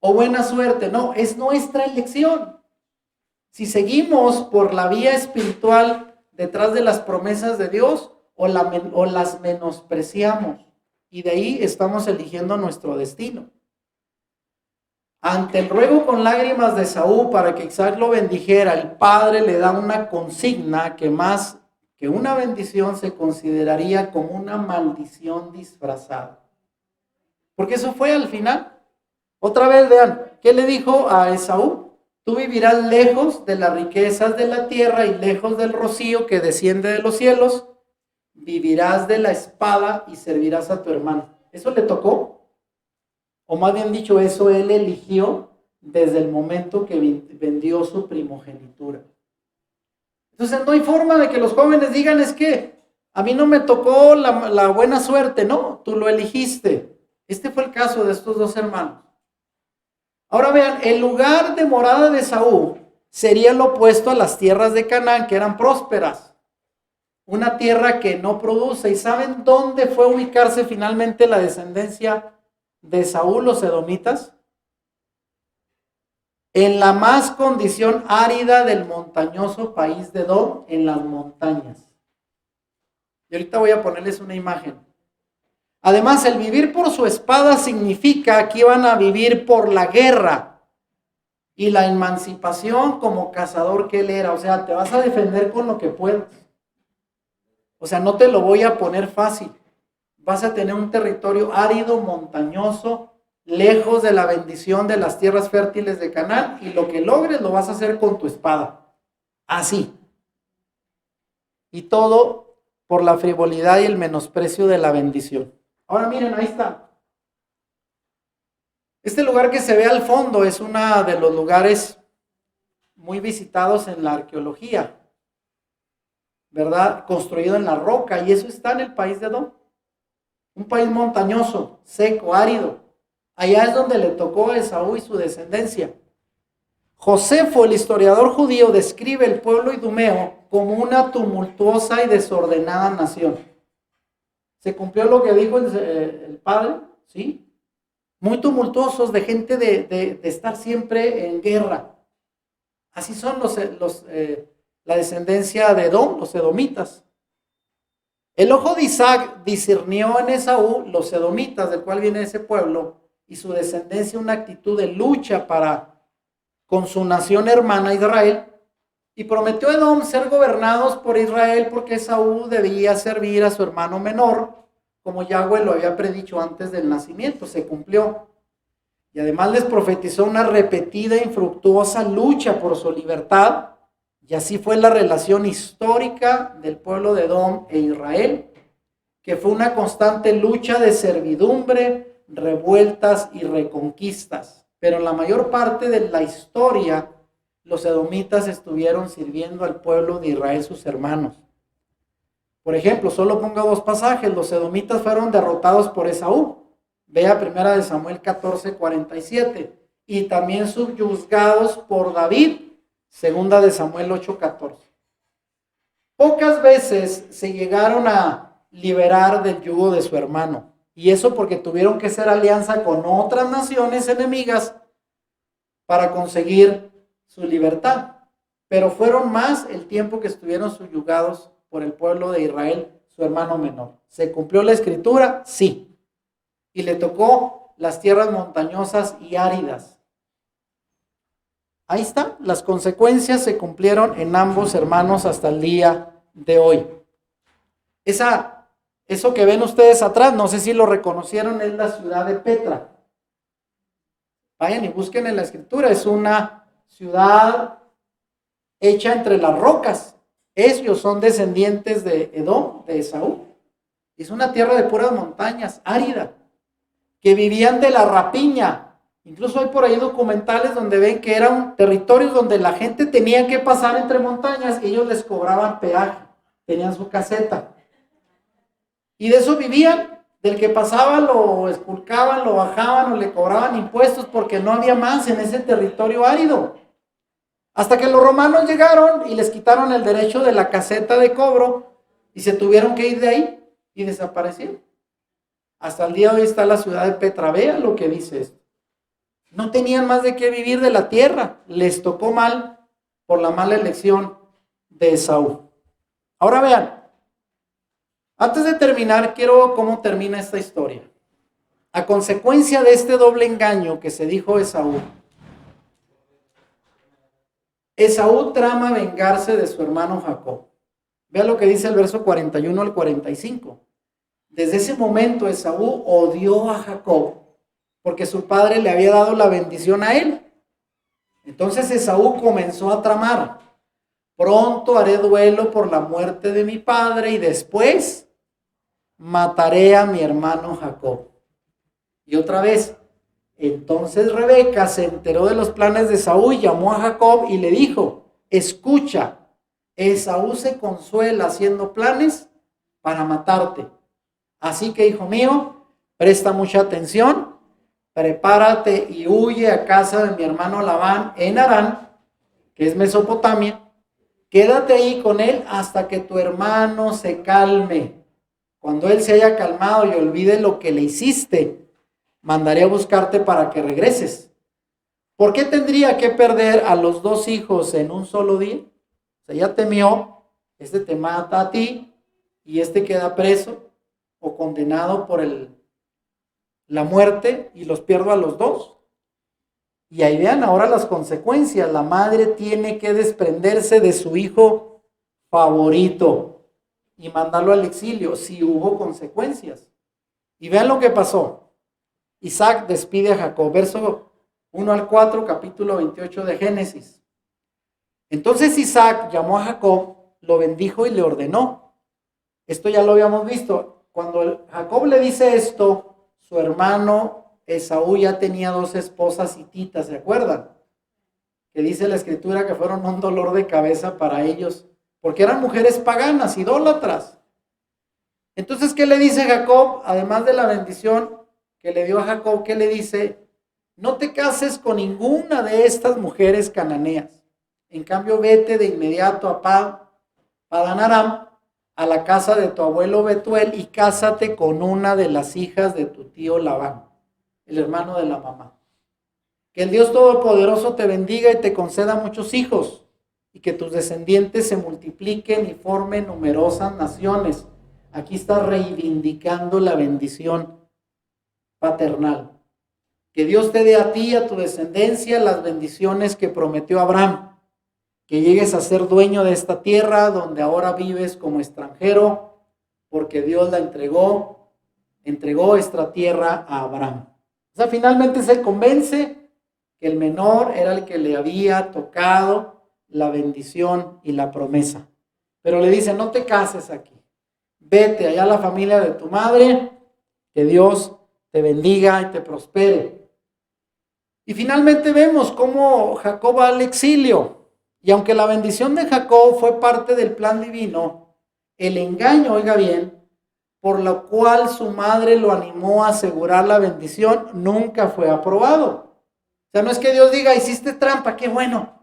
o buena suerte. No, es nuestra elección. Si seguimos por la vía espiritual detrás de las promesas de Dios o las menospreciamos. Y de ahí estamos eligiendo nuestro destino. Ante el ruego con lágrimas de Esaú para que Isaac lo bendijera, el padre le da una consigna que más que una bendición se consideraría como una maldición disfrazada. Porque eso fue al final. Otra vez vean, ¿qué le dijo a Esaú? Tú vivirás lejos de las riquezas de la tierra y lejos del rocío que desciende de los cielos. Vivirás de la espada y servirás a tu hermano. ¿Eso le tocó? O más bien dicho, eso él eligió desde el momento que vendió su primogenitura. Entonces no hay forma de que los jóvenes digan, es que a mí no me tocó la buena suerte. No, tú lo elegiste. Este fue el caso de estos dos hermanos. Ahora vean, el lugar de morada de Esaú sería lo opuesto a las tierras de Canaán, que eran prósperas. Una tierra que no produce. ¿Y saben dónde fue a ubicarse finalmente la descendencia de Esaú, los edomitas? En la más condición árida del montañoso país de Edom, en las montañas. Y ahorita voy a ponerles una imagen. Además, el vivir por su espada significa que iban a vivir por la guerra y la emancipación como cazador que él era. O sea, te vas a defender con lo que puedas. O sea, no te lo voy a poner fácil. Vas a tener un territorio árido, montañoso, lejos de la bendición de las tierras fértiles de Canaán, y lo que logres lo vas a hacer con tu espada. Así. Y todo por la frivolidad y el menosprecio de la bendición. Ahora miren, ahí está. Este lugar que se ve al fondo es uno de los lugares muy visitados en la arqueología, ¿verdad? Construido en la roca, y eso está en el país de Edom. Un país montañoso, seco, árido. Allá es donde le tocó a Esaú y su descendencia. Josefo, el historiador judío, describe el pueblo idumeo como una tumultuosa y desordenada nación. ¿Se cumplió lo que dijo el padre? ¿Sí? Muy tumultuosos, de gente de estar siempre en guerra. Así son la descendencia de Edom, los edomitas. El ojo de Isaac discernió en Esaú los edomitas, del cual viene ese pueblo, y su descendencia una actitud de lucha con su nación hermana Israel, y prometió a Edom ser gobernados por Israel porque Esaú debía servir a su hermano menor, como Yahweh lo había predicho antes del nacimiento. Se cumplió. Y además les profetizó una repetida e infructuosa lucha por su libertad. Y así fue la relación histórica del pueblo de Edom e Israel, que fue una constante lucha de servidumbre, revueltas y reconquistas. Pero en la mayor parte de la historia, los edomitas estuvieron sirviendo al pueblo de Israel, sus hermanos. Por ejemplo, solo ponga dos pasajes. Los edomitas fueron derrotados por Esaú. Vea 1 Samuel 14:47. Y también subyugados por David. 2 Samuel 8:14. Pocas veces se llegaron a liberar del yugo de su hermano. Y eso porque tuvieron que hacer alianza con otras naciones enemigas para conseguir su libertad. Pero fueron más el tiempo que estuvieron subyugados por el pueblo de Israel, su hermano menor. ¿Se cumplió la escritura? Sí. Y le tocó las tierras montañosas y áridas. Ahí está, las consecuencias se cumplieron en ambos hermanos hasta el día de hoy. Eso que ven ustedes atrás, no sé si lo reconocieron, es la ciudad de Petra. Vayan y busquen en la escritura, es una ciudad hecha entre las rocas. Ellos son descendientes de Edom, de Esaú. Es una tierra de puras montañas, árida, que vivían de la rapiña. Incluso hay por ahí documentales donde ven que eran territorios donde la gente tenía que pasar entre montañas y ellos les cobraban peaje, tenían su caseta. Y de eso vivían, del que pasaba lo expulcaban, lo bajaban o le cobraban impuestos porque no había más en ese territorio árido. Hasta que los romanos llegaron y les quitaron el derecho de la caseta de cobro y se tuvieron que ir de ahí y desaparecieron. Hasta el día de hoy está la ciudad de Petra. Vean lo que dice esto. No tenían más de qué vivir de la tierra. Les tocó mal por la mala elección de Esaú. Ahora vean, antes de terminar, quiero cómo termina esta historia. A consecuencia de este doble engaño que se dijo Esaú, Esaú trama vengarse de su hermano Jacob. Vean lo que dice el verso 41 al 45. Desde ese momento Esaú odió a Jacob porque su padre le había dado la bendición a él. Entonces Esaú comenzó a tramar. Pronto haré duelo por la muerte de mi padre y después mataré a mi hermano Jacob. Y otra vez, Entonces Rebeca se enteró de los planes de Esaú y llamó a Jacob y le dijo: escucha, Esaú se consuela haciendo planes para matarte. Así que, hijo mío, presta mucha atención, prepárate y huye a casa de mi hermano Labán en Harán, que es Mesopotamia. Quédate ahí con él hasta que tu hermano se calme. Cuando él se haya calmado y olvide lo que le hiciste, mandaré a buscarte para que regreses. ¿Por qué tendría que perder a los dos hijos en un solo día? O sea, ya temió, este te mata a ti y este queda preso o condenado por la muerte y los pierdo a los dos. Y ahí vean ahora las consecuencias. La madre tiene que desprenderse de su hijo favorito y mandarlo al exilio, si hubo consecuencias. Y vean lo que pasó. Isaac despide a Jacob, verso 1 al 4, capítulo 28 de Génesis. Entonces Isaac llamó a Jacob, lo bendijo y le ordenó. Esto ya lo habíamos visto. Cuando Jacob le dice esto, su hermano Esaú ya tenía 2 esposas hititas, ¿se acuerdan? Que dice la escritura que fueron un dolor de cabeza para ellos, porque eran mujeres paganas, idólatras. Entonces, ¿qué le dice Jacob? Además de la bendición que le dio a Jacob, ¿qué le dice? No te cases con ninguna de estas mujeres cananeas. En cambio, vete de inmediato a Padán Aram, a la casa de tu abuelo Betuel, y cásate con una de las hijas de tu tío Labán, el hermano de la mamá. Que el Dios Todopoderoso te bendiga y te conceda muchos hijos, y que tus descendientes se multipliquen y formen numerosas naciones. Aquí está reivindicando la bendición paternal. Que Dios te dé a ti y a tu descendencia las bendiciones que prometió Abraham. Que llegues a ser dueño de esta tierra donde ahora vives como extranjero, porque Dios la entregó esta tierra a Abraham. O sea, finalmente se convence que el menor era el que le había tocado la bendición y la promesa. Pero le dice: no te cases aquí. Vete allá a la familia de tu madre, que Dios te bendiga y te prospere. Y finalmente vemos cómo Jacob va al exilio. Y aunque la bendición de Jacob fue parte del plan divino, el engaño, oiga bien, por lo cual su madre lo animó a asegurar la bendición, nunca fue aprobado. O sea, no es que Dios diga: hiciste trampa, qué bueno.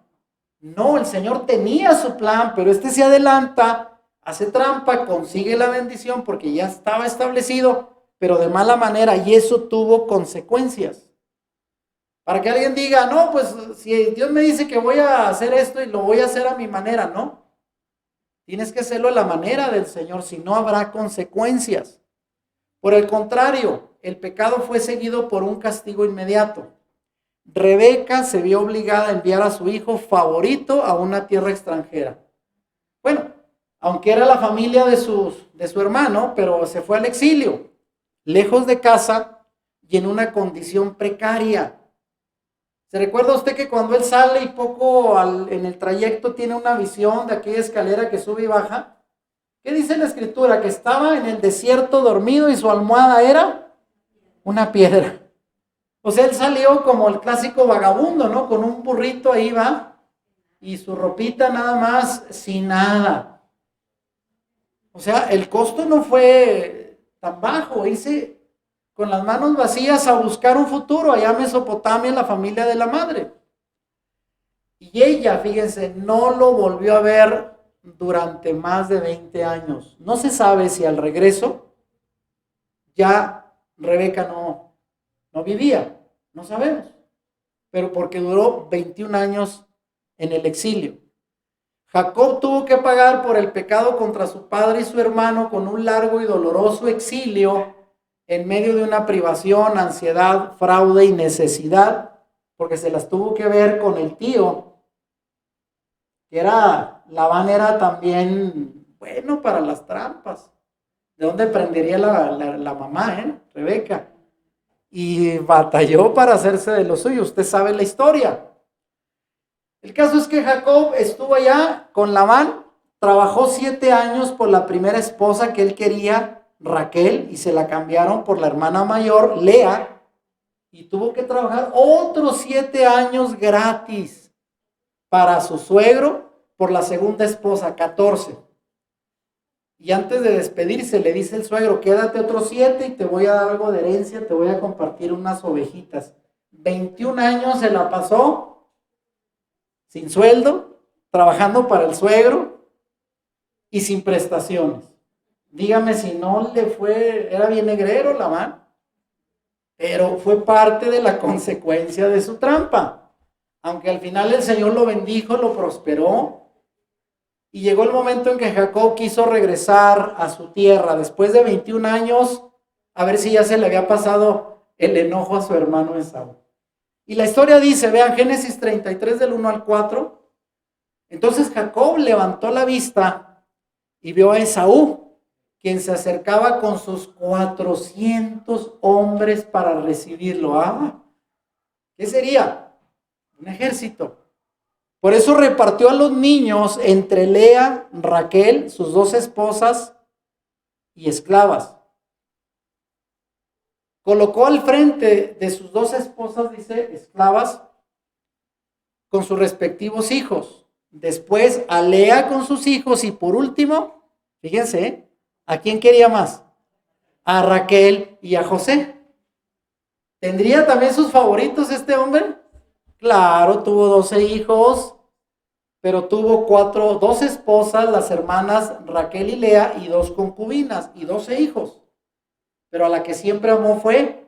No, el Señor tenía su plan, pero este se adelanta, hace trampa, consigue la bendición porque ya estaba establecido, pero de mala manera, y eso tuvo consecuencias. Para que alguien diga: no, pues si Dios me dice que voy a hacer esto y lo voy a hacer a mi manera, no. Tienes que hacerlo a la manera del Señor, si no habrá consecuencias. Por el contrario, el pecado fue seguido por un castigo inmediato. Rebeca se vio obligada a enviar a su hijo favorito a una tierra extranjera. Bueno, aunque era la familia de su hermano, pero se fue al exilio, lejos de casa y en una condición precaria. ¿Se recuerda usted que cuando él sale y poco en el trayecto tiene una visión de aquella escalera que sube y baja? ¿Qué dice la escritura? Que estaba en el desierto dormido y su almohada era una piedra. O sea, él salió como el clásico vagabundo, ¿no? Con un burrito ahí va y su ropita nada más, sin nada. O sea, el costo no fue tan bajo, hice con las manos vacías a buscar un futuro allá en Mesopotamia, la familia de la madre. Y ella, fíjense, no lo volvió a ver durante más de 20 años. No se sabe si al regreso ya Rebeca no vivía, no sabemos, pero porque duró 21 años en el exilio. Jacob tuvo que pagar por el pecado contra su padre y su hermano con un largo y doloroso exilio en medio de una privación, ansiedad, fraude y necesidad, porque se las tuvo que ver con el tío, que Labán era también bueno para las trampas. ¿De dónde aprendería la mamá, Rebeca? Y batalló para hacerse de lo suyo. Usted sabe la historia. El caso es que Jacob estuvo allá con Labán, trabajó 7 años por la primera esposa que él quería, Raquel, y se la cambiaron por la hermana mayor, Lea. y tuvo que trabajar otros 7 años gratis para su suegro por la segunda esposa, 14. Y antes de despedirse le dice el suegro, quédate otros 7 y te voy a dar algo de herencia, te voy a compartir unas ovejitas. 21 años se la pasó sin sueldo, trabajando para el suegro y sin prestaciones. Dígame si no le fue, era bien negrero Labán, pero fue parte de la consecuencia de su trampa. Aunque al final el Señor lo bendijo, lo prosperó, y llegó el momento en que Jacob quiso regresar a su tierra, después de 21 años, a ver si ya se le había pasado el enojo a su hermano Esaú. Y la historia dice, vean Génesis 33 del 1 al 4, entonces Jacob levantó la vista y vio a Esaú, quien se acercaba con sus 400 hombres para recibirlo. ¿Qué sería? Un ejército. Por eso repartió a los niños entre Lea, Raquel, sus 2 esposas y esclavas. Colocó al frente de sus 2 esposas, dice, esclavas, con sus respectivos hijos. Después a Lea con sus hijos y por último, fíjense, ¿a quién quería más? A Raquel y a José. ¿Tendría también sus favoritos este hombre? Claro, tuvo 12 hijos, pero tuvo 2 esposas, las hermanas Raquel y Lea, y 2 concubinas, y 12 hijos. Pero a la que siempre amó fue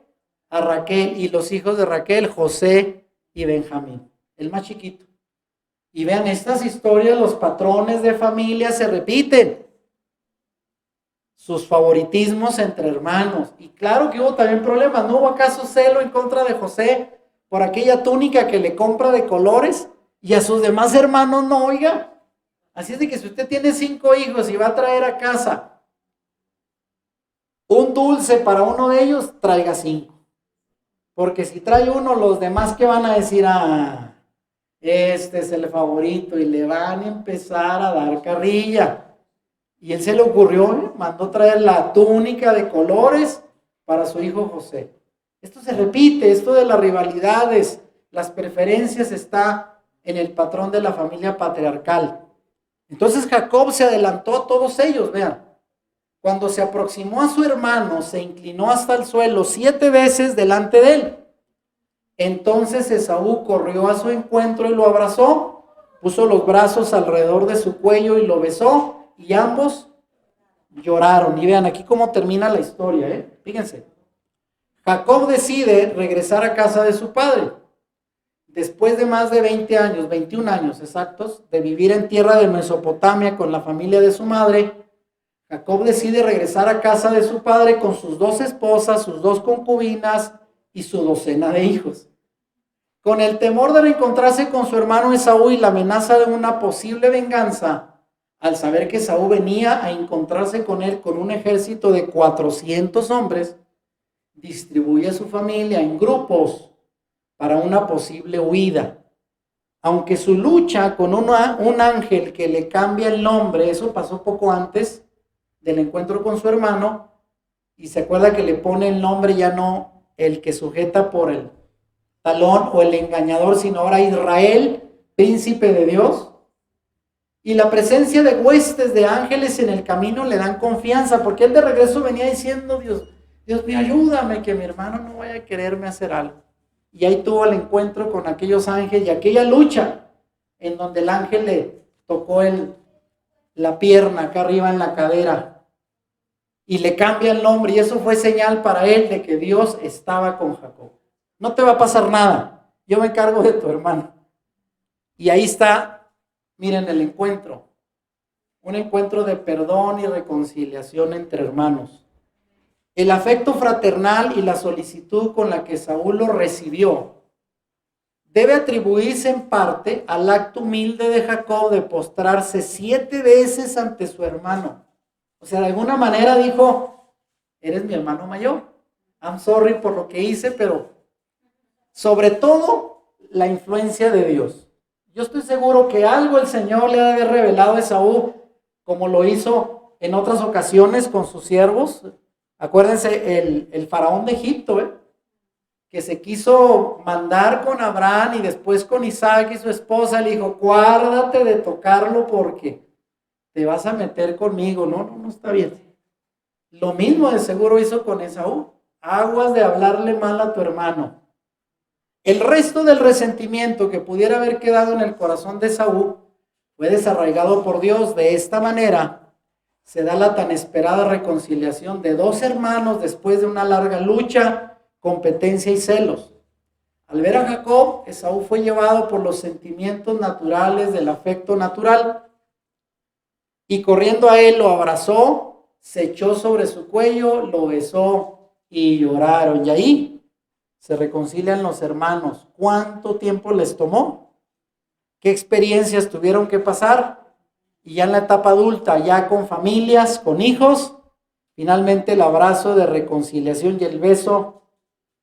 a Raquel, y los hijos de Raquel, José y Benjamín, el más chiquito. Y vean, estas historias, los patrones de familia se repiten. Sus favoritismos entre hermanos. Y claro que hubo también problemas. ¿No hubo acaso celo en contra de José por aquella túnica que le compra de colores y a sus demás hermanos no? Oiga, así es de que si usted tiene 5 hijos y va a traer a casa un dulce para uno de ellos, traiga 5. Porque si trae uno, los demás que van a decir, este es el favorito, y le van a empezar a dar carrilla. Y él se le ocurrió, mandó traer la túnica de colores para su hijo José. Esto se repite, esto de las rivalidades, las preferencias está en el patrón de la familia patriarcal. Entonces Jacob se adelantó a todos ellos, vean. Cuando se aproximó a su hermano, se inclinó hasta el suelo 7 veces delante de él. Entonces Esaú corrió a su encuentro y lo abrazó, puso los brazos alrededor de su cuello y lo besó. Y ambos lloraron. Y vean aquí cómo termina la historia, Fíjense. Jacob decide regresar a casa de su padre. Después de más de 20 años, 21 años exactos, de vivir en tierra de Mesopotamia con la familia de su madre, Jacob decide regresar a casa de su padre con sus 2 esposas, sus 2 concubinas y su docena de hijos. Con el temor de reencontrarse con su hermano Esaú y la amenaza de una posible venganza, al saber que Esaú venía a encontrarse con él con un ejército de 400 hombres, distribuye a su familia en grupos para una posible huida. Aunque su lucha con un ángel que le cambia el nombre, eso pasó poco antes del encuentro con su hermano, y se acuerda que le pone el nombre ya no el que sujeta por el talón o el engañador, sino ahora Israel, príncipe de Dios. Y la presencia de huestes de ángeles en el camino le dan confianza, porque él de regreso venía diciendo, Dios mío, ayúdame, que mi hermano no vaya a quererme hacer algo. Y ahí tuvo el encuentro con aquellos ángeles y aquella lucha en donde el ángel le tocó la pierna acá arriba en la cadera y le cambia el nombre, y eso fue señal para él de que Dios estaba con Jacob. No te va a pasar nada, yo me encargo de tu hermano. Y ahí está. Miren el encuentro, un encuentro de perdón y reconciliación entre hermanos. El afecto fraternal y la solicitud con la que Saúl lo recibió debe atribuirse en parte al acto humilde de Jacob de postrarse 7 veces ante su hermano. O sea, de alguna manera dijo, eres mi hermano mayor, I'm sorry por lo que hice, pero sobre todo la influencia de Dios. Yo estoy seguro que algo el Señor le ha de haber revelado a Esaú, como lo hizo en otras ocasiones con sus siervos. Acuérdense el faraón de Egipto, que se quiso mandar con Abraham y después con Isaac y su esposa, le dijo, guárdate de tocarlo porque te vas a meter conmigo. No está bien. Lo mismo de seguro hizo con Esaú. Aguas de hablarle mal a tu hermano. El resto del resentimiento que pudiera haber quedado en el corazón de Esaú fue desarraigado por Dios. De esta manera se da la tan esperada reconciliación de dos hermanos después de una larga lucha, competencia y celos. Al ver a Jacob, Esaú fue llevado por los sentimientos naturales del afecto natural y corriendo a él lo abrazó, se echó sobre su cuello, lo besó y lloraron. Y ahí se reconcilian los hermanos. ¿Cuánto tiempo les tomó? ¿Qué experiencias tuvieron que pasar? Y ya en la etapa adulta, ya con familias, con hijos, finalmente el abrazo de reconciliación y el beso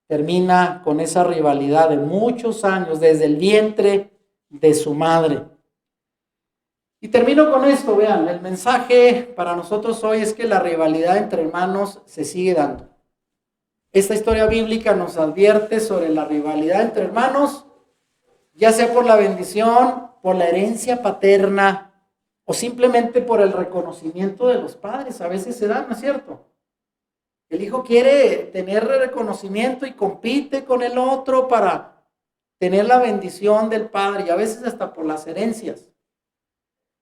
termina con esa rivalidad de muchos años, desde el vientre de su madre. Y termino con esto, vean, el mensaje para nosotros hoy es que la rivalidad entre hermanos se sigue dando. Esta historia bíblica nos advierte sobre la rivalidad entre hermanos, ya sea por la bendición, por la herencia paterna o simplemente por el reconocimiento de los padres. A veces se da, ¿no es cierto? El hijo quiere tener reconocimiento y compite con el otro para tener la bendición del padre y a veces hasta por las herencias.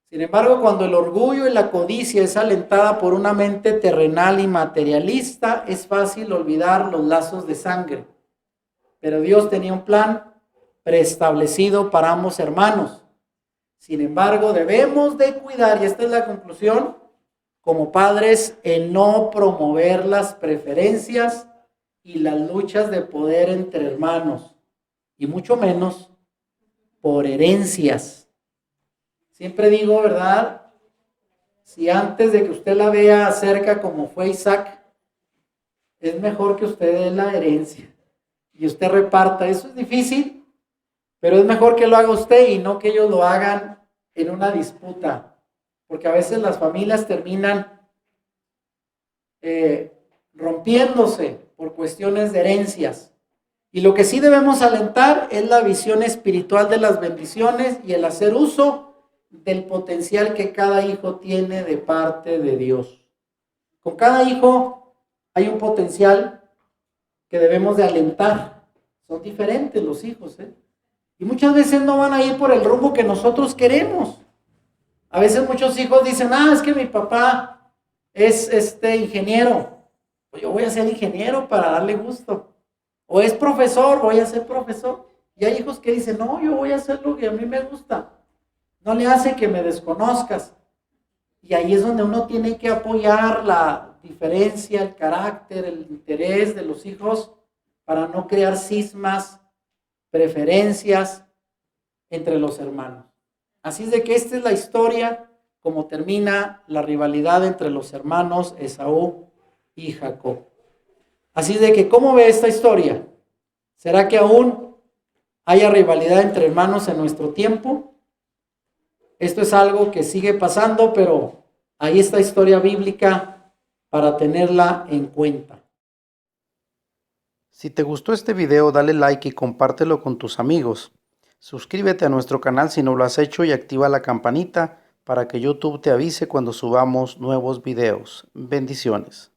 Sin embargo, cuando el orgullo y la codicia es alentada por una mente terrenal y materialista, es fácil olvidar los lazos de sangre. Pero Dios tenía un plan preestablecido para ambos hermanos. Sin embargo, debemos de cuidar, y esta es la conclusión, como padres, en no promover las preferencias y las luchas de poder entre hermanos, y mucho menos por herencias. Siempre digo, ¿verdad? Si antes de que usted la vea cerca como fue Isaac, es mejor que usted dé la herencia y usted reparta. Eso es difícil, pero es mejor que lo haga usted y no que ellos lo hagan en una disputa, porque a veces las familias terminan rompiéndose por cuestiones de herencias. Y lo que sí debemos alentar es la visión espiritual de las bendiciones y el hacer uso del potencial que cada hijo tiene de parte de Dios. Con cada hijo hay un potencial que debemos de alentar. Son diferentes los hijos, y muchas veces no van a ir por el rumbo que nosotros queremos. A veces muchos hijos dicen, es que mi papá es ingeniero, pues yo voy a ser ingeniero para darle gusto. O es profesor, voy a ser profesor. Y hay hijos que dicen, no, yo voy a hacer lo que a mí me gusta. No le hace que me desconozcas. Y ahí es donde uno tiene que apoyar la diferencia, el carácter, el interés de los hijos para no crear cismas, preferencias entre los hermanos. Así es de que esta es la historia, como termina la rivalidad entre los hermanos Esaú y Jacob. Así es de que, ¿cómo ve esta historia? ¿Será que aún haya rivalidad entre hermanos en nuestro tiempo? Esto es algo que sigue pasando, pero ahí está historia bíblica para tenerla en cuenta. Si te gustó este video, dale like y compártelo con tus amigos. Suscríbete a nuestro canal si no lo has hecho y activa la campanita para que YouTube te avise cuando subamos nuevos videos. Bendiciones.